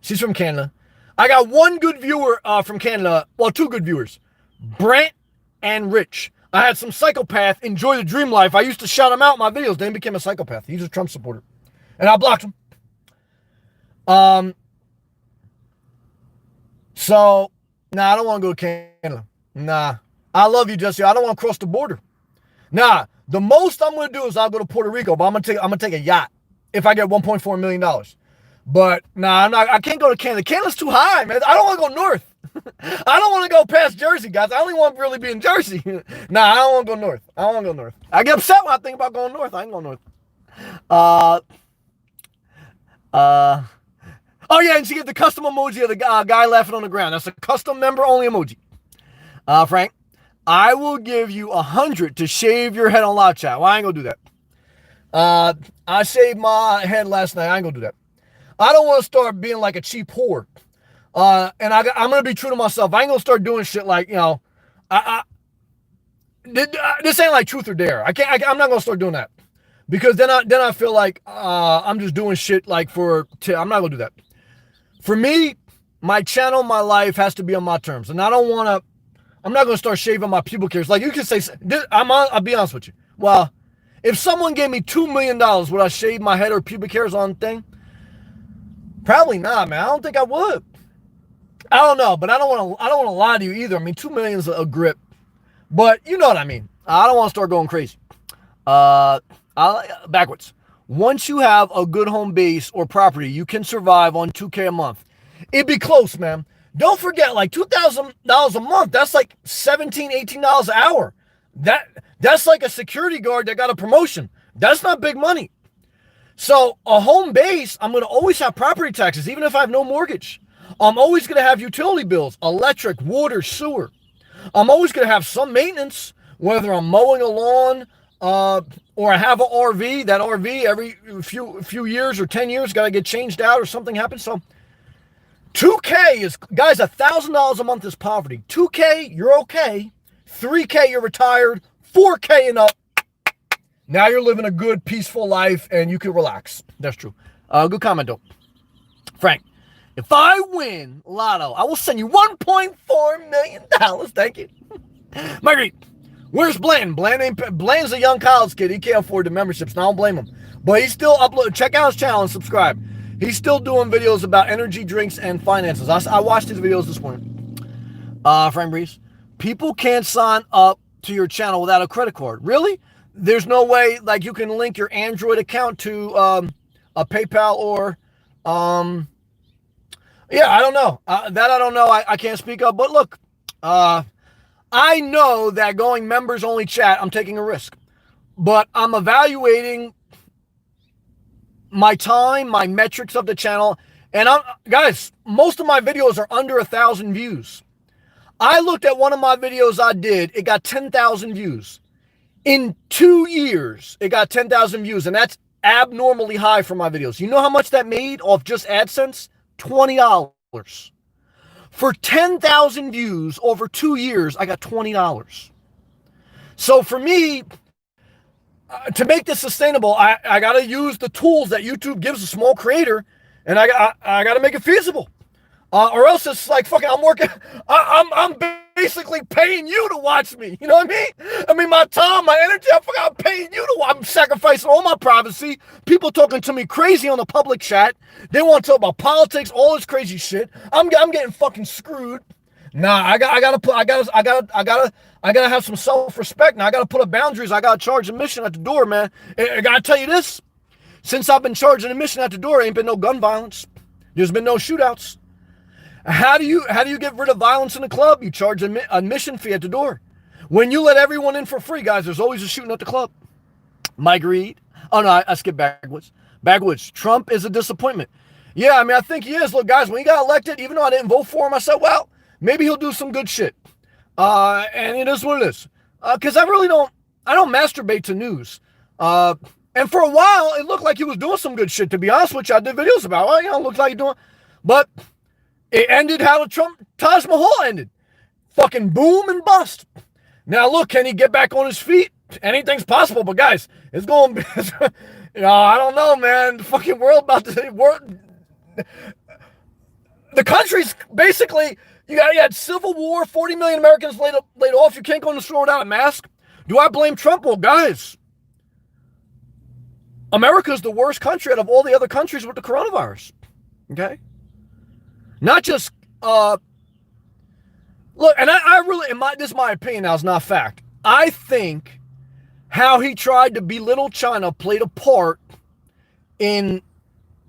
She's from Canada. I got one good viewer from Canada. Well, two good viewers. Brent and Rich. I had some psychopath enjoy the dream life. I used to shout him out in my videos. Then he became a psychopath. He's a Trump supporter. And I blocked him. So, nah, I don't want to go to Canada. Nah. I love you, Jesse. I don't want to cross the border. Nah. The most I'm going to do is I'll go to Puerto Rico, but I'm going to take a yacht if I get $1.4 million. But, nah, I can't go to Canada. Canada's too high, man. I don't want to go north. I don't want to go past Jersey, guys. I only want to really be in Jersey. Nah, I don't want to go north. I don't want to go north. I get upset when I think about going north. I ain't going north. Oh, yeah, and she get the custom emoji of the guy laughing on the ground. That's a custom member-only emoji. Frank, I will give you 100 to shave your head on live chat. Well, I ain't gonna do that. I shaved my head last night. I ain't gonna do that. I don't want to start being like a cheap whore. And I'm gonna be true to myself. I ain't gonna start doing shit like, this ain't like truth or dare. I'm not gonna start doing that because then I feel like I'm just doing shit like I'm not gonna do that. For me, my channel, my life has to be on my terms, and I'm not gonna start shaving my pubic hairs. Like you can say, I'll be honest with you. Well, if someone gave me $2 million, would I shave my head or pubic hairs on thing? Probably not, man. I don't think I would. I don't know, but I don't want to lie to you either. I mean, 2 million is a grip, but you know what I mean. I don't want to start going crazy. Backwards. Once you have a good home base or property, you can survive on $2K a month. It'd be close, man. Don't forget, like $2,000 a month. That's like $17, $18 an hour. That's like a security guard that got a promotion. That's not big money. So a home base, I'm going to always have property taxes, even if I have no mortgage. I'm always going to have utility bills, electric, water, sewer. I'm always going to have some maintenance, whether I'm mowing a lawn or I have an RV. That RV every few years or 10 years got to get changed out or something happens. So 2K is, guys, $1,000 a month is poverty. 2K, you're okay. 3K, you're retired. 4K and up. Now you're living a good, peaceful life and you can relax. That's true. Good comment, though. Frank, if I win Lotto, I will send you $1.4 million. Thank you. Marguerite, where's Blanton? Blanton's a young college kid. He can't afford the memberships, and I don't blame him. But he's still uploading. Check out his channel and subscribe. He's still doing videos about energy drinks and finances. I watched his videos this morning. Frank Breeze, people can't sign up to your channel without a credit card. Really? There's no way like you can link your Android account to a PayPal or yeah, I don't know. That I don't know. I can't speak of. But look, I know that going members only chat, I'm taking a risk. But I'm evaluating my time, my metrics of the channel. And guys, most of my videos are under 1,000 views. I looked at one of my videos I did. It got 10,000 views. In 2 years, it got 10,000 views. And that's abnormally high for my videos. You know how much that made off just AdSense? $20. For 10,000 views over 2 years, I got $20. So for me, to make this sustainable, I got to use the tools that YouTube gives a small creator, and I got to make it feasible. Or else it's like, fucking, I'm basically paying you to watch me. You know what I mean? I mean, my time, my energy, I'm paying you to watch. I'm sacrificing all my privacy. People talking to me crazy on the public chat. They want to talk about politics, all this crazy shit. I'm getting fucking screwed. Nah, I gotta have some self-respect. Now I gotta put up boundaries. I gotta charge admission at the door, man. I gotta tell you this. Since I've been charging admission at the door, ain't been no gun violence. There's been no shootouts. How do you get rid of violence in the club? You charge an admission fee at the door. When you let everyone in for free, guys, there's always a shooting at the club. Mike Reed. Oh, no, I skipped backwards. Trump is a disappointment. Yeah, I mean, I think he is. Look, guys, when he got elected, even though I didn't vote for him, I said, well, maybe he'll do some good shit. And it is what it is. Because I don't masturbate to news. And for a while, it looked like he was doing some good shit, to be honest with you. I did videos about, well, it looks like he's doing. But it ended how the Trump Taj Mahal ended. Fucking boom and bust. Now, look, can he get back on his feet? Anything's possible, but guys, it's going to be, I don't know, man. The fucking world the country's basically, you had civil war, 40 million Americans laid off. You can't go in the store without a mask. Do I blame Trump? Well, guys, America's the worst country out of all the other countries with the coronavirus. Okay? Not just, look, and I really, this is my opinion now, it's not fact. I think how he tried to belittle China played a part in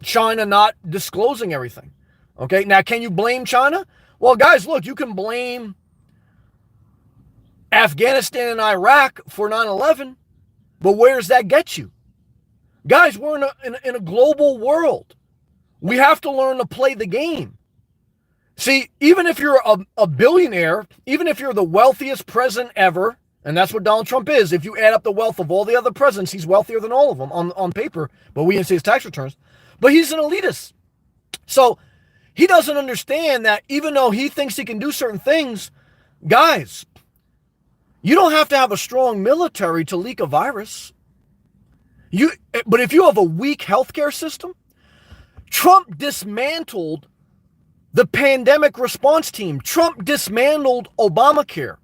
China not disclosing everything. Okay, now can you blame China? Well, guys, look, you can blame Afghanistan and Iraq for 9/11, but where does that get you? Guys, we're in a global world. We have to learn to play the game. See, even if you're a billionaire, even if you're the wealthiest president ever, and that's what Donald Trump is, if you add up the wealth of all the other presidents, he's wealthier than all of them on paper, but we didn't see his tax returns. But he's an elitist. So he doesn't understand that even though he thinks he can do certain things, guys, you don't have to have a strong military to leak a virus. But if you have a weak healthcare system, Trump dismantled the pandemic response team. Trump dismantled Obamacare.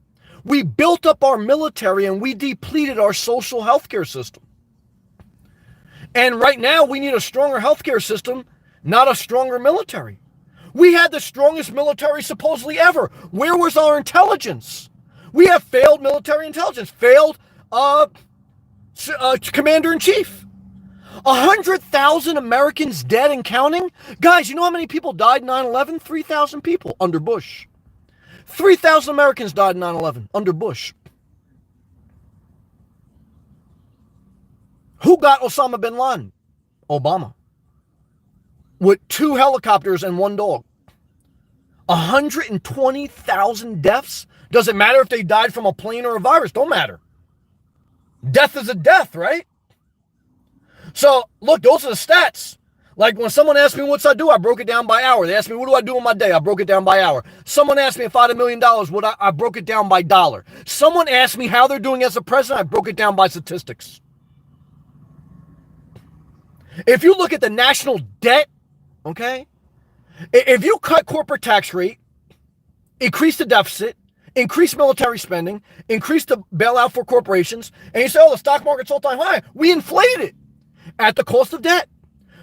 We built up our military and we depleted our social healthcare system. And right now we need a stronger healthcare system, not a stronger military. We had the strongest military supposedly ever. Where was our intelligence? We have failed military intelligence, failed commander-in-chief. 100,000 Americans dead and counting? Guys, you know how many people died in 9/11? 3,000 people under Bush. 3,000 Americans died in 9/11 under Bush. Who got Osama bin Laden? Obama. With 2 helicopters and 1 dog. 120,000 deaths? Does it matter if they died from a plane or a virus? Don't matter. Death is a death, right? So, look, those are the stats. Like when someone asked me what I do, I broke it down by hour. They asked me, what do I do in my day? I broke it down by hour. Someone asked me if I had $1 million, I broke it down by dollar. Someone asked me how they're doing as a president, I broke it down by statistics. If you look at the national debt, okay, if you cut corporate tax rate, increase the deficit, increase military spending, increase the bailout for corporations, and you say, oh, the stock market's all-time high, we inflated it at the cost of debt.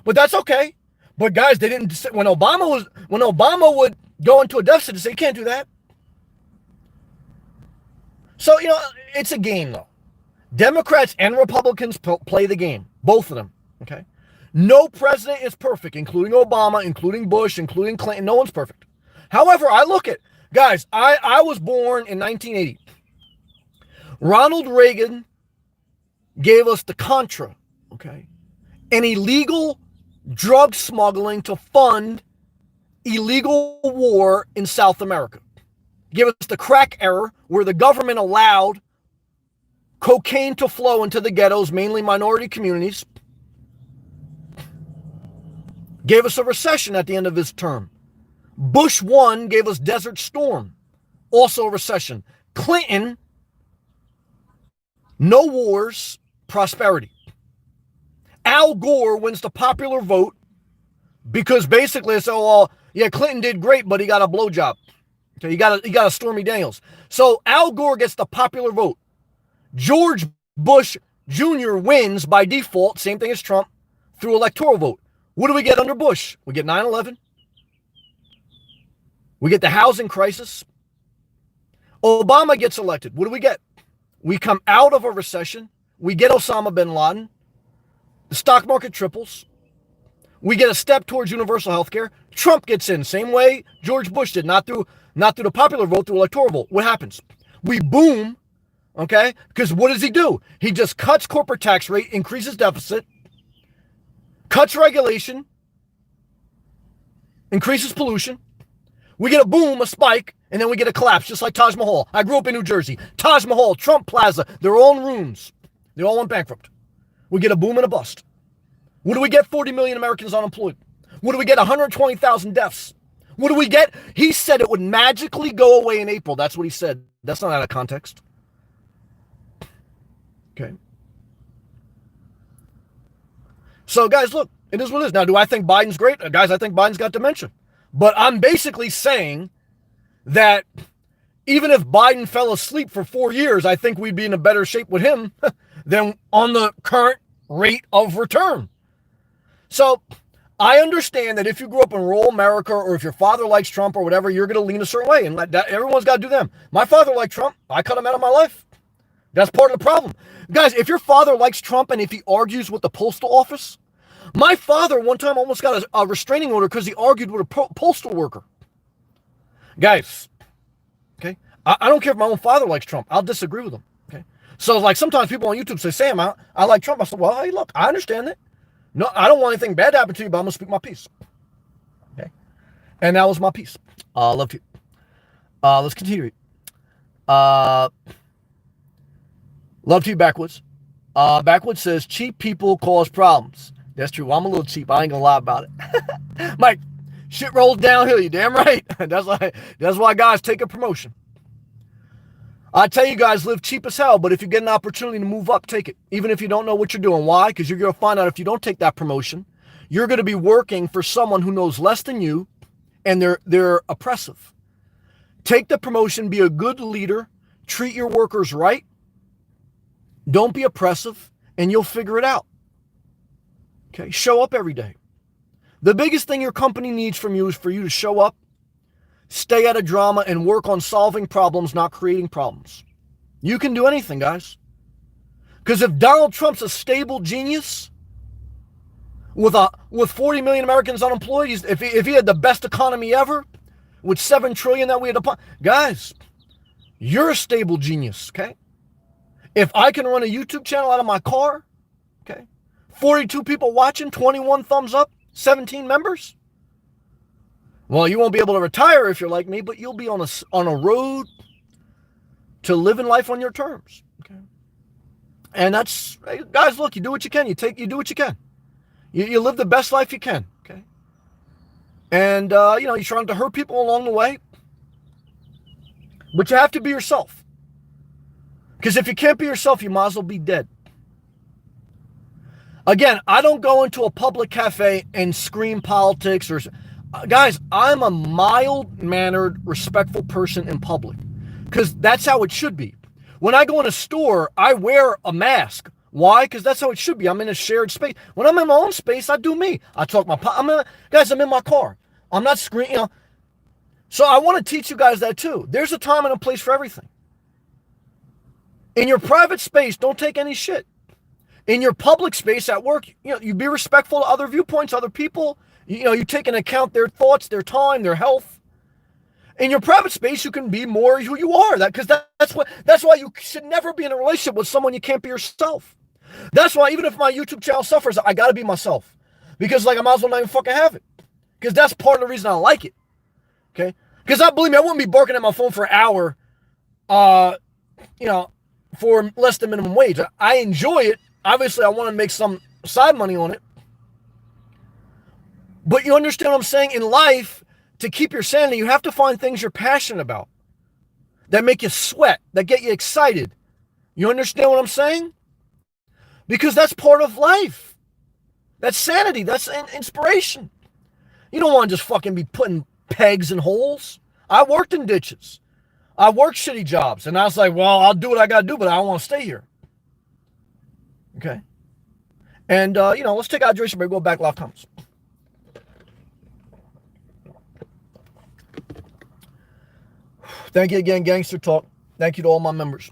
But that's okay. But guys, they didn't, when Obama would go into a deficit, they say, you can't do that. So, you know, it's a game though. Democrats and Republicans play the game, both of them, okay? No president is perfect, including Obama, including Bush, including Clinton. No one's perfect. However, I look at, guys, I was born in 1980. Ronald Reagan gave us the Contra, okay? An illegal drug smuggling to fund illegal war in South America. Give us the crack era where the government allowed cocaine to flow into the ghettos, mainly minority communities. Gave us a recession at the end of his term. Bush 1 gave us Desert Storm, also a recession. Clinton, no wars, prosperity. Al Gore wins the popular vote because basically it's, oh, well, yeah, Clinton did great, but he got a blowjob. Okay, he got a Stormy Daniels. So Al Gore gets the popular vote. George Bush Jr. wins by default, same thing as Trump, through electoral vote. What do we get under Bush? We get 9/11. We get the housing crisis. Obama gets elected. What do we get? We come out of a recession. We get Osama bin Laden. The stock market triples. We get a step towards universal health care. Trump gets in, same way George Bush did, not through the popular vote, through electoral vote. What happens? We boom, okay? Because what does he do? He just cuts corporate tax rate, increases deficit, cuts regulation, increases pollution. We get a boom, a spike, and then we get a collapse, just like Taj Mahal. I grew up in New Jersey. Taj Mahal, Trump Plaza, their own rooms. They all went bankrupt. We get a boom and a bust. What do we get? 40 million Americans unemployed. What do we get? 120,000 deaths. What do we get? He said it would magically go away in April. That's what he said. That's not out of context. Okay. So, guys, look, it is what it is. Now, do I think Biden's great? Guys, I think Biden's got dementia. But I'm basically saying that even if Biden fell asleep for 4 years, I think we'd be in a better shape with him than on the current rate of return. So I understand that if you grew up in rural America or if your father likes Trump or whatever, you're going to lean a certain way. And that, everyone's got to do them. My father liked Trump. I cut him out of my life. That's part of the problem. Guys, if your father likes Trump and if he argues with the postal office, my father one time almost got a restraining order because he argued with a postal worker. Guys, okay, I don't care if my own father likes Trump. I'll disagree with him. Okay, so like sometimes people on YouTube say, Sam, I like Trump. I said, well, hey, look, I understand that. No, I don't want anything bad to happen to you, but I'm going to speak my piece. And that was my piece. Love to. Let's continue. Love to you, Backwoods. Backwoods says, cheap people cause problems. That's true. I'm a little cheap. I ain't gonna lie about it. Mike, shit rolls downhill. You damn right. That's why guys take a promotion. I tell you guys, live cheap as hell, but if you get an opportunity to move up, take it. Even if you don't know what you're doing. Why? Because you're going to find out if you don't take that promotion, you're going to be working for someone who knows less than you, and they're oppressive. Take the promotion, be a good leader, treat your workers right, don't be oppressive, and you'll figure it out. Okay, show up every day. The biggest thing your company needs from you is for you to show up, stay out of drama, and work on solving problems, not creating problems. You can do anything, guys. Because if Donald Trump's a stable genius with 40 million Americans unemployed, if he had the best economy ever, with $7 trillion that we had to, guys, you're a stable genius, okay? If I can run a YouTube channel out of my car, okay, 42 people watching, 21 thumbs up, 17 members. Well, you won't be able to retire if you're like me, but you'll be on a road to living life on your terms. Okay, and that's, guys. Look, you do what you can. You do what you can. You live the best life you can. Okay, and you're trying to hurt people along the way, but you have to be yourself. Because if you can't be yourself, you might as well be dead. Again, I don't go into a public cafe and scream politics or. Guys, I'm a mild-mannered, respectful person in public because that's how it should be. When I go in a store, I wear a mask. Why? Because that's how it should be. I'm in a shared space. When I'm in my own space, I do me. I talk I'm in my car. I'm not screaming. So I want to teach you guys that too. There's a time and a place for everything. In your private space, don't take any shit. In your public space at work, you be respectful to other viewpoints, other people. You take into account their thoughts, their time, their health. In your private space, you can be more who you are. That's why you should never be in a relationship with someone you can't be yourself. That's why even if my YouTube channel suffers, I gotta be myself. Because I might as well not even fucking have it. Because that's part of the reason I like it. Okay? Because believe me, I wouldn't be barking at my phone for an hour, for less than minimum wage. I enjoy it. Obviously, I want to make some side money on it. But you understand what I'm saying? In life, to keep your sanity, you have to find things you're passionate about that make you sweat, that get you excited. You understand what I'm saying? Because that's part of life. That's sanity. That's inspiration. You don't want to just fucking be putting pegs in holes. I worked in ditches. I worked shitty jobs. And I was like, well, I'll do what I got to do, but I don't want to stay here. Okay? And, let's take a hydration break. Go back live comments. Thank you again, Gangster Talk. Thank you to all my members.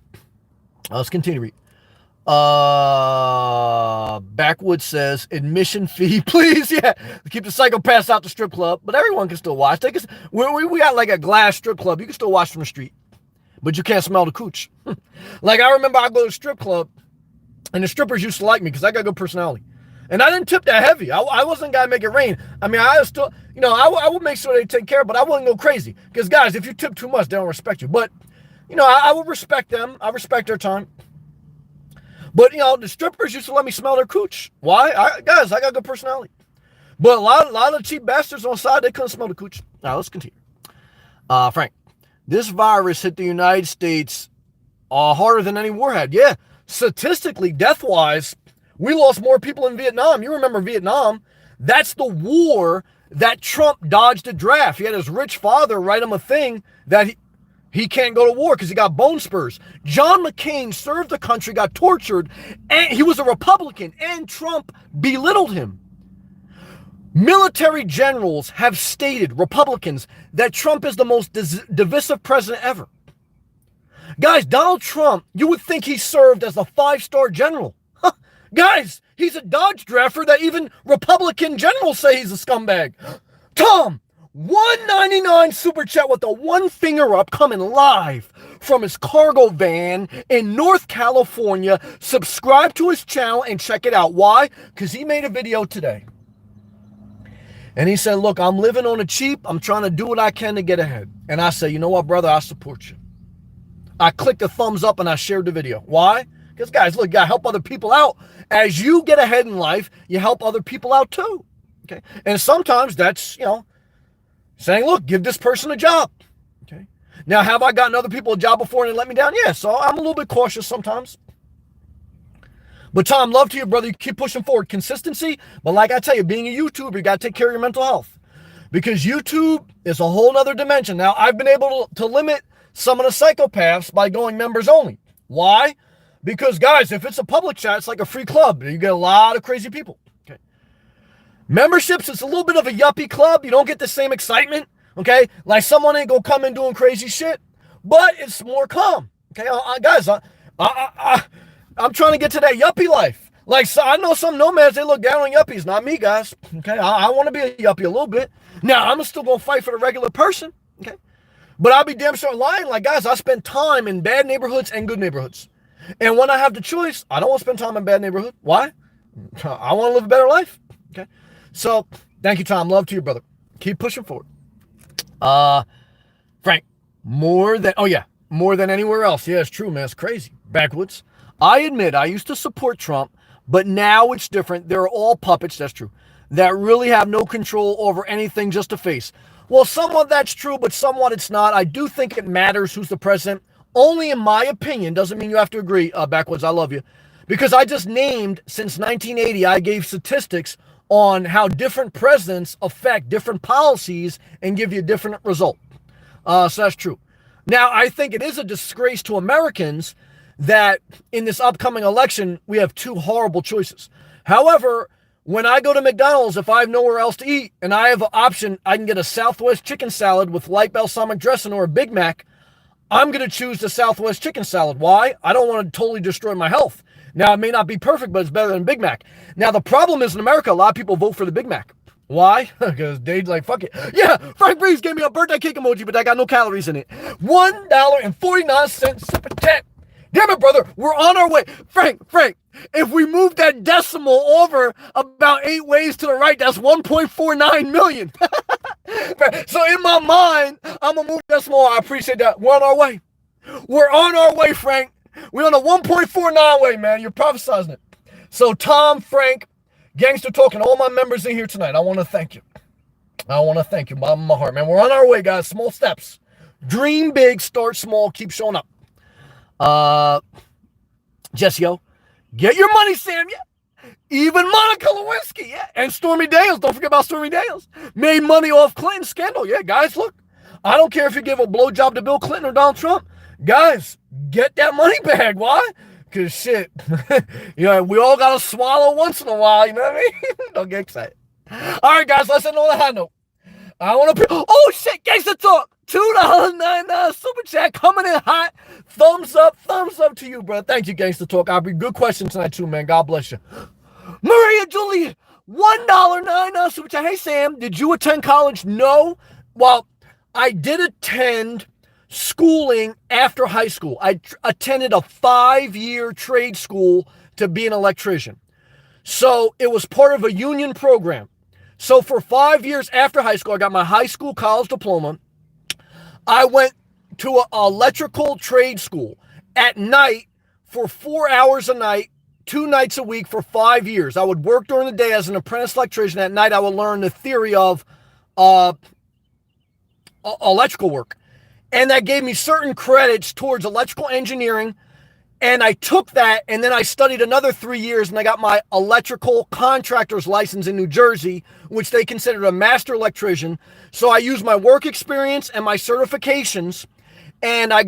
Let's continue to read. Backwoods says, admission fee, please. Yeah, keep the psychopaths out the strip club, but everyone can still watch. We got like a glass strip club. You can still watch from the street, but you can't smell the cooch. Like I remember I go to a strip club, and the strippers used to like me because I got good personality. And I didn't tip that heavy. I wasn't going to make it rain. I mean, I was still, I would make sure they take care, but I wouldn't go crazy. Because, guys, if you tip too much, they don't respect you. But, I would respect them. I respect their time. But, the strippers used to let me smell their cooch. Why? Guys, I got good personality. But a lot of cheap bastards on the side, they couldn't smell the cooch. Now, let's continue. Frank, this virus hit the United States harder than any war had. Yeah, statistically, death-wise, we lost more people in Vietnam. You remember Vietnam? That's the war that Trump dodged a draft. He had his rich father write him a thing that he can't go to war because he got bone spurs. John McCain served the country, got tortured, and he was a Republican, and Trump belittled him. Military generals have stated, Republicans, that Trump is the most divisive president ever. Guys, Donald Trump, you would think he served as a 5-star general. Guys, he's a Dodge drafter that even Republican generals say he's a scumbag. Tom, $1.99 super chat with the one finger up coming live from his cargo van in North California. Subscribe to his channel and check it out. Why? Because he made a video today. And he said, look, I'm living on the cheap. I'm trying to do what I can to get ahead. And I said, you know what, brother, I support you. I clicked the thumbs up and I shared the video. Why? Because, guys, look, you got to help other people out. As you get ahead in life, you help other people out too. Okay. And sometimes that's, saying, look, give this person a job. Okay. Now, have I gotten other people a job before and they let me down? Yeah. So I'm a little bit cautious sometimes. But Tom, love to you, brother. You keep pushing forward. Consistency. But like I tell you, being a YouTuber, you got to take care of your mental health. Because YouTube is a whole other dimension. Now, I've been able to limit some of the psychopaths by going members only. Why? Because, guys, if it's a public chat, it's like a free club. You get a lot of crazy people. Okay. Memberships, it's a little bit of a yuppie club. You don't get the same excitement. Okay. Like someone ain't gonna come in doing crazy shit, but it's more calm. Okay. Guys, I'm trying to get to that yuppie life. Like, so I know some nomads, they look down on yuppies. Not me, guys. Okay. I want to be a yuppie a little bit. Now, I'm still gonna fight for the regular person. Okay. But I'll be damn sure lying. Like, guys, I spend time in bad neighborhoods and good neighborhoods. And when I have the choice, I don't want to spend time in bad neighborhood. Why? I want to live a better life. Okay. So, thank you, Tom. Love to you, brother. Keep pushing forward. Frank, more than anywhere else. Yeah, it's true, man. It's crazy. Backwoods. I admit I used to support Trump, but now it's different. They're all puppets. That's true. That really have no control over anything, just a face. Well, somewhat that's true, but somewhat it's not. I do think it matters who's the president. Only in my opinion. Doesn't mean you have to agree. Backwoods, I love you. Because I just named, since 1980, I gave statistics on how different presidents affect different policies and give you a different result. So that's true. Now, I think it is a disgrace to Americans that in this upcoming election, we have two horrible choices. However, when I go to McDonald's, if I have nowhere else to eat and I have an option, I can get a Southwest chicken salad with light balsamic dressing or a Big Mac, I'm going to choose the Southwest chicken salad. Why? I don't want to totally destroy my health. Now, it may not be perfect, but it's better than Big Mac. Now, the problem is in America, a lot of people vote for the Big Mac. Why? Because they like, fuck it. Yeah, Frank Breeze gave me a birthday cake emoji, but I got no calories in it. $1.49 super chat. Damn it, brother. We're on our way. Frank, if we move that decimal over about 8 ways to the right, that's 1.49 million. So in my mind, I'm going to move decimal. I appreciate that. We're on our way. We're on our way, Frank. We're on a 1.49 way, man. You're prophesizing it. So Tom, Frank, Gangster Talk, and all my members in here tonight, I want to thank you. I want to thank you, bottom of my heart, man. We're on our way, guys. Small steps. Dream big, start small, keep showing up. Jesse, get your money, Sam, yeah. Even Monica Lewinsky, yeah. And Stormy Daniels, don't forget about Stormy Daniels. Made money off Clinton's scandal. Yeah, guys, look. I don't care if you give a blowjob to Bill Clinton or Donald Trump. Guys, get that money back. Why? Because shit, we all got to swallow once in a while, you know what I mean? Don't get excited. All right, guys, let's end on a high note. I want to... Oh, shit, Gangsta Talk. $2.99 super chat coming in hot. Thumbs up to you, bro. Thank you, Gangsta Talk. I'll be good question tonight, too, man. God bless you. Maria Julie, $1.99 super chat. Hey, Sam, did you attend college? No. Well, I did attend schooling after high school. I attended a 5-year trade school to be an electrician. So it was part of a union program. So for 5 years after high school, I got my high school college diploma. I went to an electrical trade school at night for 4 hours a night, 2 nights a week for 5 years. I would work during the day as an apprentice electrician. At night, I would learn the theory of electrical work. And that gave me certain credits towards electrical engineering. And I took that, and then I studied another 3 years, and I got my electrical contractor's license in New Jersey, which they considered a master electrician. So I used my work experience and my certifications, and I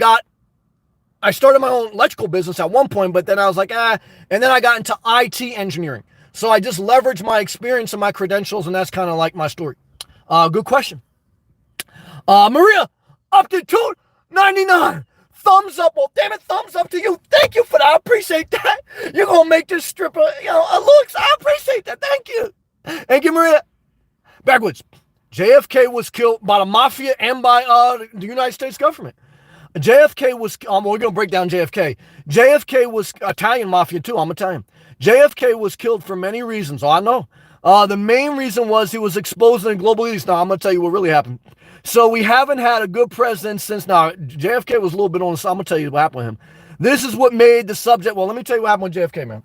started my own electrical business at one point, but then I was like, and then I got into IT engineering. So I just leveraged my experience and my credentials, and that's kind of like my story. Good question. Maria, up to $2.99. Thumbs up. Well, damn it, thumbs up to you. Thank you for that. I appreciate that. You're going to make this stripper, a looks. I appreciate that. Thank you. Thank you, Maria. Backwoods. JFK was killed by the mafia and by the United States government. JFK was, we're going to break down JFK. JFK was Italian mafia too. I'm Italian. JFK was killed for many reasons. Oh, I know. The main reason was he was exposing the global elites. Now, I'm going to tell you what really happened. So we haven't had a good president since now. JFK was a little bit on the side. I'm going to tell you what happened with him. This is what made the subject. Well, let me tell you what happened with JFK, man.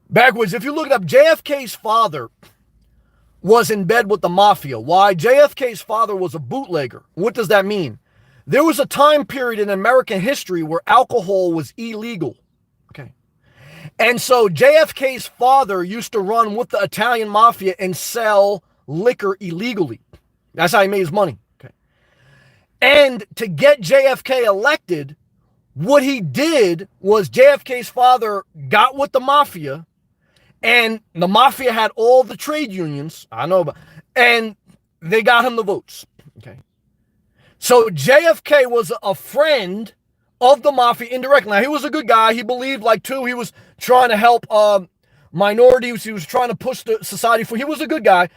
Backwards, if you look it up, JFK's father was in bed with the mafia. Why? JFK's father was a bootlegger. What does that mean? There was a time period in American history where alcohol was illegal. Okay. And so JFK's father used to run with the Italian mafia and sell liquor illegally. That's how he made his money. Okay. And to get JFK elected, what he did was JFK's father got with the mafia, and the mafia had all the trade unions, I know about, and they got him the votes. Okay. So JFK was a friend of the mafia indirectly. Now, he was a good guy. He believed, he was trying to help minorities. He was trying to push the society for. He was a good guy.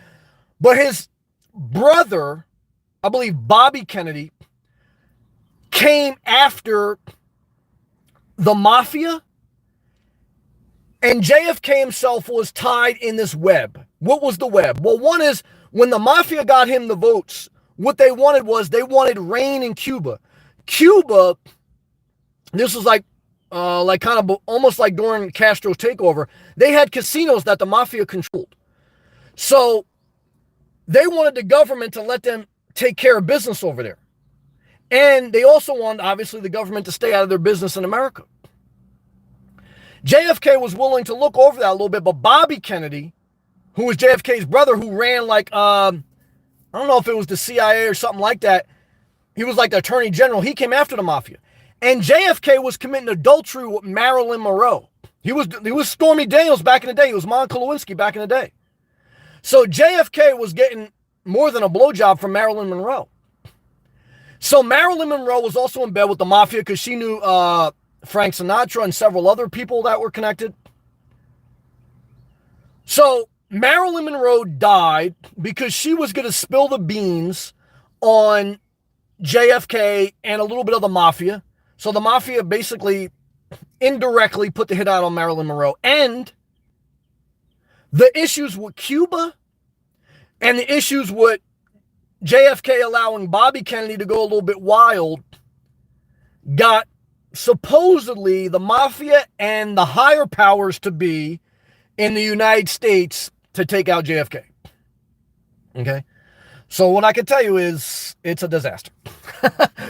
But his brother, I believe Bobby Kennedy, came after the mafia. And JFK himself was tied in this web. What was the web? Well, one is when the mafia got him the votes, what they wanted rain in Cuba. Cuba, this was like kind of almost like during Castro's takeover, they had casinos that the mafia controlled. So they wanted the government to let them take care of business over there. And they also wanted, obviously, the government to stay out of their business in America. JFK was willing to look over that a little bit, but Bobby Kennedy, who was JFK's brother, who ran I don't know if it was the CIA or something like that. He was like the attorney general. He came after the mafia. And JFK was committing adultery with Marilyn Monroe. He was Stormy Daniels back in the day. He was Monica Lewinsky back in the day. So JFK was getting more than a blowjob from Marilyn Monroe. So Marilyn Monroe was also in bed with the mafia because she knew Frank Sinatra and several other people that were connected. So Marilyn Monroe died because she was going to spill the beans on JFK and a little bit of the mafia. So the mafia basically indirectly put the hit out on Marilyn Monroe. And the issues with Cuba and the issues with JFK allowing Bobby Kennedy to go a little bit wild got supposedly the mafia and the higher powers to be in the United States to take out JFK. Okay? So what I can tell you is it's a disaster.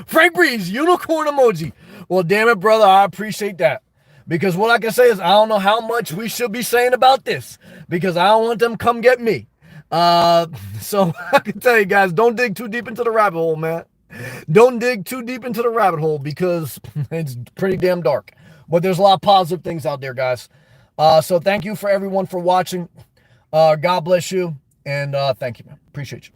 Frank Breeze, unicorn emoji. Well, damn it, brother, I appreciate that. Because what I can say is I don't know how much we should be saying about this because I don't want them to come get me. So I can tell you guys, don't dig too deep into the rabbit hole, man. Don't dig too deep into the rabbit hole because it's pretty damn dark. But there's a lot of positive things out there, guys. So thank you for everyone for watching. God bless you. And thank you, man. Appreciate you.